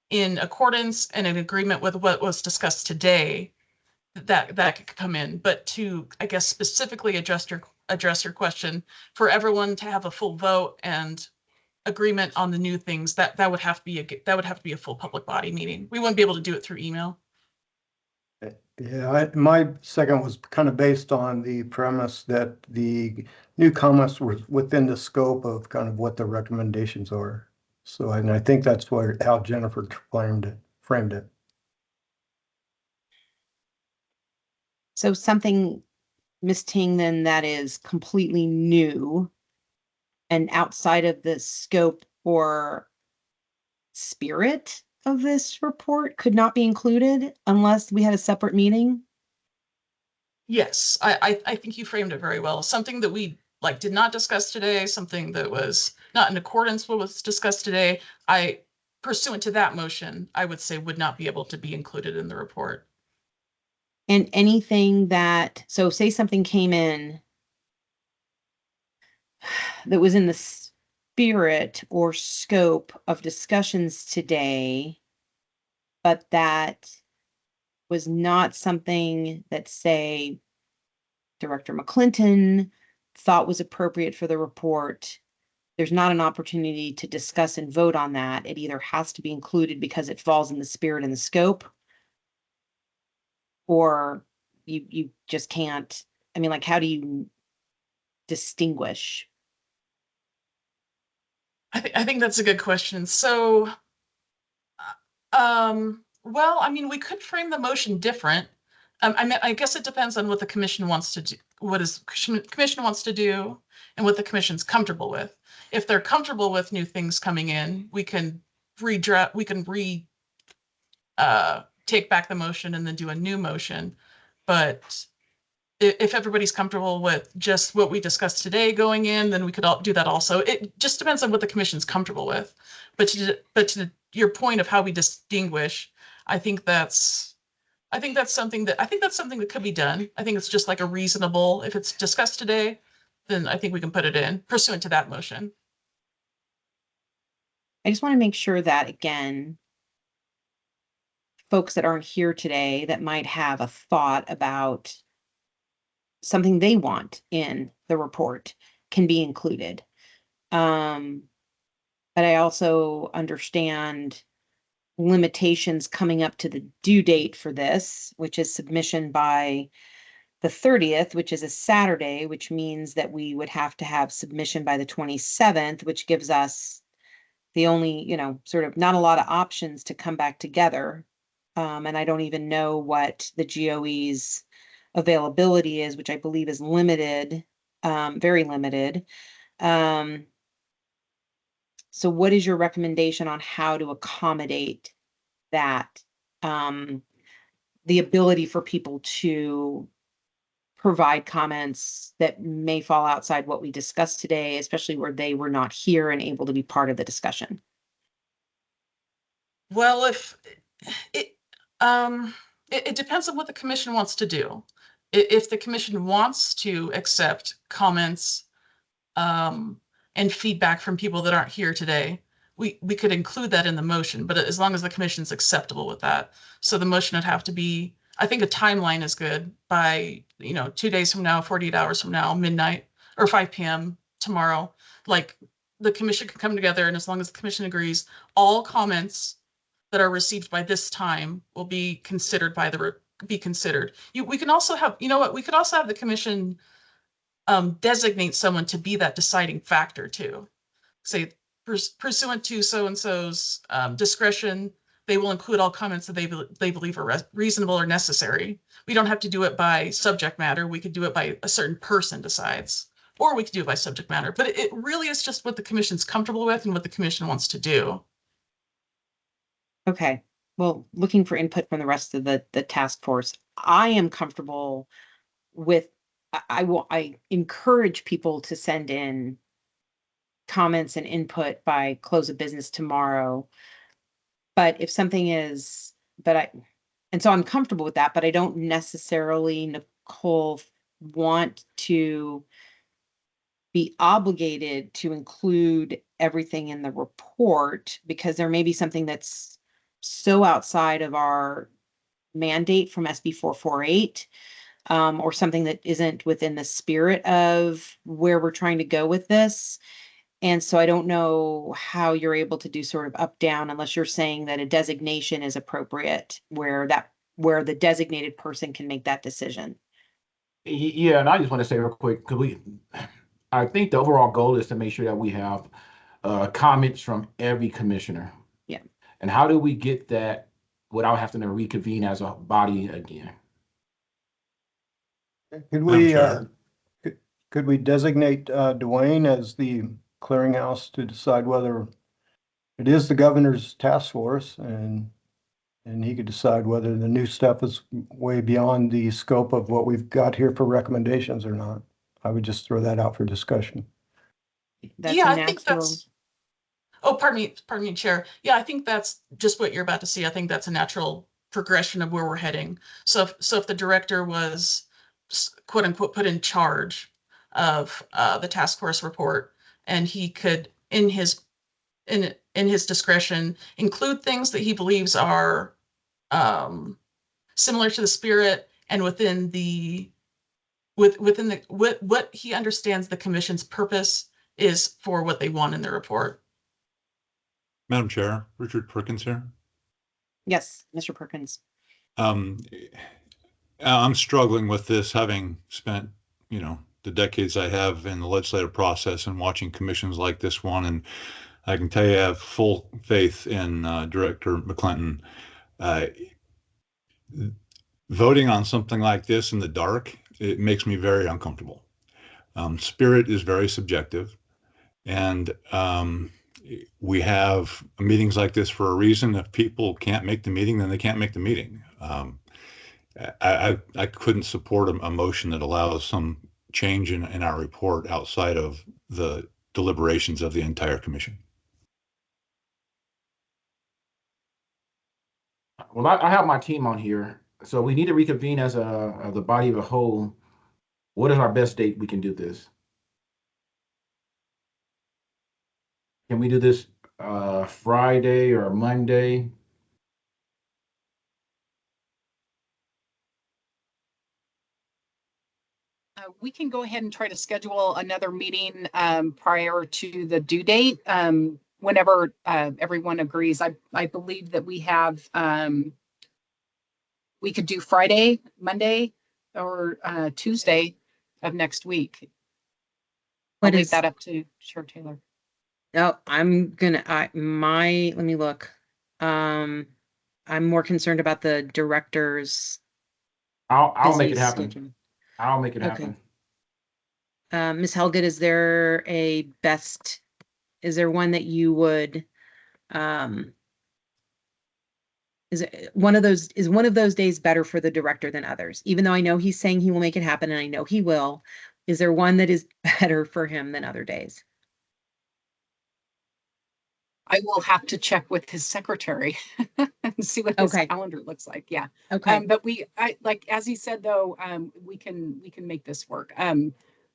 in accordance and in agreement with what was discussed today, that could come in. But to, I guess, specifically address your question, for everyone to have a full vote and agreement on the new things, that would have to be a full public body meeting. We wouldn't be able to do it through email. Yeah, my second was kind of based on the premise that the new comments were within the scope of kind of what the recommendations are. So, and I think that's how Jennifer framed it. So something, Ms. Ting, then that is completely new and outside of the scope or spirit of this report could not be included unless we had a separate meeting? Yes, I think you framed it very well. Something that we did not discuss today, something that was not in accordance with what was discussed today, pursuant to that motion, I would say would not be able to be included in the report. And anything so say something came in that was in the spirit or scope of discussions today, but that was not something that, say, Director McClinton thought was appropriate for the report, there's not an opportunity to discuss and vote on that. It either has to be included because it falls in the spirit and the scope, or you just can't. I mean, like, how do you distinguish? I think that's a good question. So, well, I mean, we could frame the motion different. I guess it depends on what the commission wants to do, what is commission wants to do, and what the commission's comfortable with. If they're comfortable with new things coming in, we can take back the motion and then do a new motion. But if everybody's comfortable with just what we discussed today going in, then we could all do that also. It just depends on what the commission's comfortable with. But to your point of how we distinguish, I think that's something that could be done. I think it's just like a reasonable, if it's discussed today, then I think we can put it in pursuant to that motion. I just want to make sure that, again, folks that aren't here today that might have a thought about something they want in the report can be included. But I also understand limitations coming up to the due date for this, which is submission by the 30th, which is a Saturday, which means that we would have to have submission by the 27th, which gives us the only, sort of not a lot of options to come back together. And I don't even know what the GOE's availability is, which I believe is limited, very limited. So what is your recommendation on how to accommodate that? The ability for people to provide comments that may fall outside what we discussed today, especially where they were not here and able to be part of the discussion. Well, if it depends on what the commission wants to do. If the commission wants to accept comments and feedback from people that aren't here today, we could include that in the motion, but as long as the commission's acceptable with that. So the motion would have to be, I think a timeline is good by, 2 days from now, 48 hours from now, midnight or 5 p.m. tomorrow. Like the commission can come together, and as long as the commission agrees, all comments that are received by this time will be considered be considered. We can also have, we could also have the commission designate someone to be that deciding factor too. Say, pursuant to so-and-so's discretion, they will include all comments that they believe are reasonable or necessary. We don't have to do it by subject matter. We could do it by a certain person decides, or we could do it by subject matter. But it really is just what the commission's comfortable with and what the commission wants to do. Okay. Well, looking for input from the rest of the task force, I am comfortable with, I encourage people to send in comments and input by close of business tomorrow. But if something is, and so I'm comfortable with that, but I don't necessarily, Nicole, want to be obligated to include everything in the report, because there may be something that's so outside of our mandate from SB 448, or something that isn't within the spirit of where we're trying to go with this. And so I don't know how you're able to do sort of up down, unless you're saying that a designation is appropriate where the designated person can make that decision. Yeah, and I just want to say real quick, I think the overall goal is to make sure that we have comments from every commissioner. Yeah. And how do we get that without having to reconvene as a body again? Could we designate Dwayne as the clearinghouse to decide whether it is the governor's task force, and he could decide whether the new stuff is way beyond the scope of what we've got here for recommendations or not? I would just throw that out for discussion. I think that's, oh, pardon me, Chair. Yeah, I think that's just what you're about to see. I think that's a natural progression of where we're heading. So if the director was quote unquote put in charge of the task force report, and he could in his discretion include things that he believes are similar to the spirit and within what he understands the commission's purpose is for what they want in their report. Madam Chair, Richard Perkins here. Yes, Mr. Perkins. Um, I'm struggling with this, having spent, the decades I have in the legislative process and watching commissions like this one. And I can tell you I have full faith in Director McClinton. Voting on something like this in the dark, it makes me very uncomfortable. Spirit is very subjective. And we have meetings like this for a reason. If people can't make the meeting, then they can't make the meeting. I couldn't support a motion that allows some change in our report outside of the deliberations of the entire commission. Well, I have my team on here, so we need to reconvene as the body of a whole. What is our best date we can do this? Can we do this Friday or Monday? We can go ahead and try to schedule another meeting prior to the due date, whenever everyone agrees. I believe that we have, we could do Friday, Monday, or Tuesday of next week. I'll leave that up to Chair Taylor. Oh, I'm gonna, let me look. I'm more concerned about the director's. I'll make busy it happen. schedule. I'll make it Okay. happen. Ms. Helget, is there one that you would, is one of those days better for the director than others? Even though I know he's saying he will make it happen and I know he will, is there one that is better for him than other days? I will have to check with his secretary and see what his calendar looks like. Yeah. Okay. But like, as he said, though, we can make this work.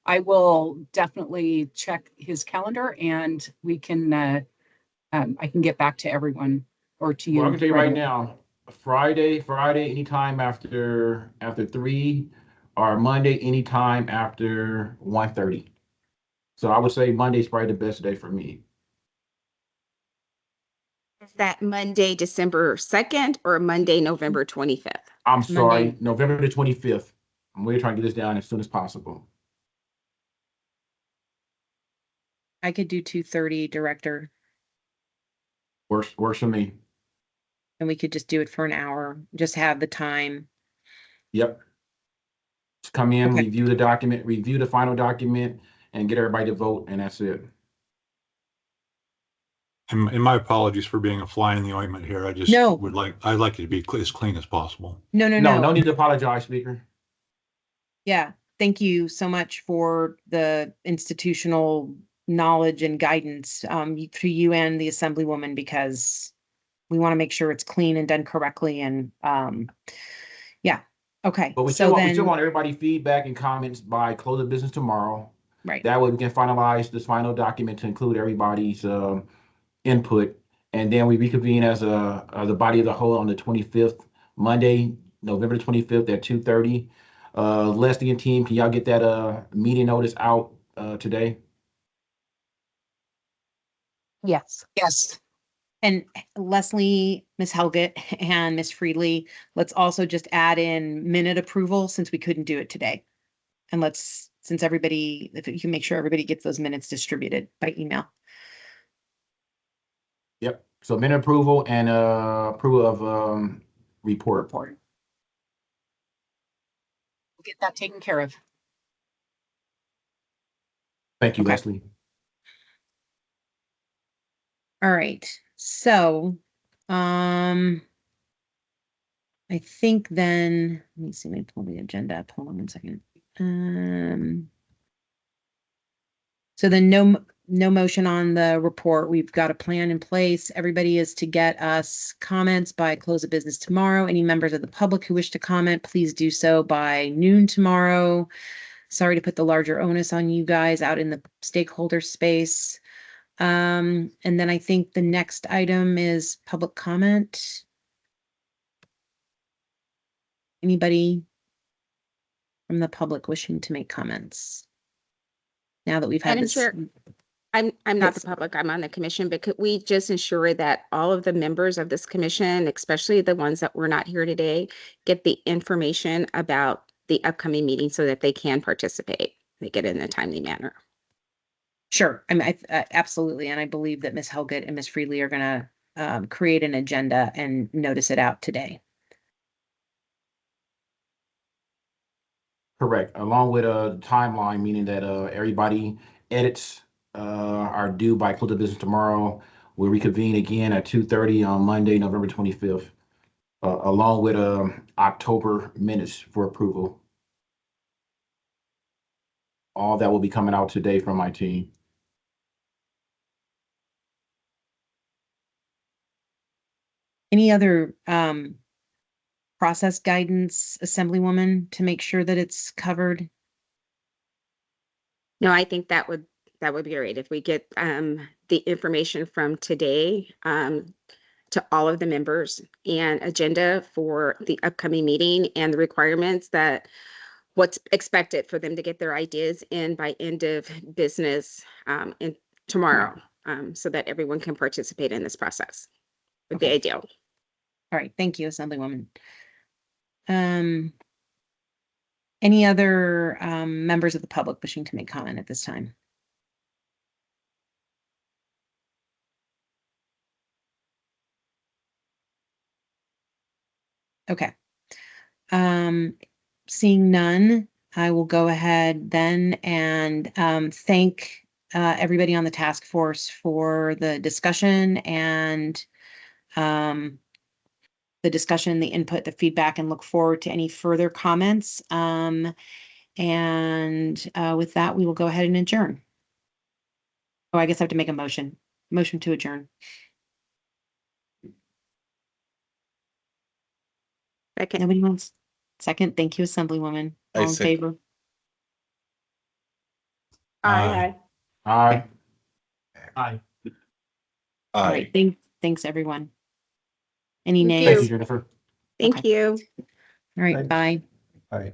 I will definitely check his calendar and we can, I can get back to everyone or to you. Well, I can tell you right now, Friday, anytime after 3, or Monday, anytime after 1:30. So I would say Monday's probably the best day for me. Is that Monday, December 2nd or Monday, November 25th? I'm sorry, November the 25th. I'm really trying to get this down as soon as possible. I could do 2:30, director, Works for me. and we could just do it for an hour, just have the time. Yep. Just come in, review the document, review the final document, and get everybody to vote, and that's it. And my apologies for being a fly in the ointment here. I'd like it to be as clean as possible. No need to apologize, Speaker. Yeah, thank you so much for the institutional knowledge and guidance to you and the Assemblywoman, because we want to make sure it's clean and done correctly. And yeah, okay. But we still want everybody feedback and comments by close of business tomorrow. Right. That way we can finalize this final document to include everybody's input, and then we reconvene as the body of the whole on the 25th, Monday, November 25th at 2:30. Leslie and team, can y'all get that meeting notice out today? Yes. Yes. And Leslie, Ms. Helget, and Ms. Freely, let's also just add in minute approval since we couldn't do it today. And since everybody, if you can make sure everybody gets those minutes distributed by email. Yep. So minute approval and approval of report. We'll get that taken care of. Thank you, Leslie. All right. So, I think then, let me see, let me pull the agenda up. Hold on 1 second. So then no motion on the report. We've got a plan in place. Everybody is to get us comments by close of business tomorrow. Any members of the public who wish to comment, please do so by noon tomorrow. Sorry to put the larger onus on you guys out in the stakeholder space. And then I think the next item is public comment. Anybody from the public wishing to make comments? Now that we've had Madam this. Chair, I'm not the Yes. public, I'm on the commission, but could we just ensure that all of the members of this commission, especially the ones that were not here today, get the information about the upcoming meeting so that they can participate, they get it in a timely manner? Sure. I mean, absolutely. And I believe that Ms. Helgett and Ms. Freely are going to create an agenda and notice it out today. Correct. Along with a timeline, meaning that everybody edits are due by close of business tomorrow. We'll reconvene again at 2:30 on Monday, November 25th, along with October minutes for approval. All that will be coming out today from my team. Any other process guidance, Assemblywoman, to make sure that it's covered? No, I think that would be great if we get the information from today to all of the members and agenda for the upcoming meeting and the requirements that what's expected for them to get their ideas in by end of business in tomorrow, so that everyone can participate in this process. Would be Okay. ideal. All right. Thank you, Assemblywoman. Any other members of the public wishing to make comment at this time? Okay. Seeing none, I will go ahead then and thank everybody on the task force for the discussion and the input, the feedback, and look forward to any further comments. With that, we will go ahead and adjourn. Oh, I guess I have to make a motion. Motion to adjourn. Second. Nobody wants. Second. Thank you, Assemblywoman. All in second. favor? Aye. Aye. Aye. All Aye. right. Thanks, everyone. Any Thank nays? Thank you. you, Jennifer. Thank Okay. you. All right. Thanks. Bye. Bye.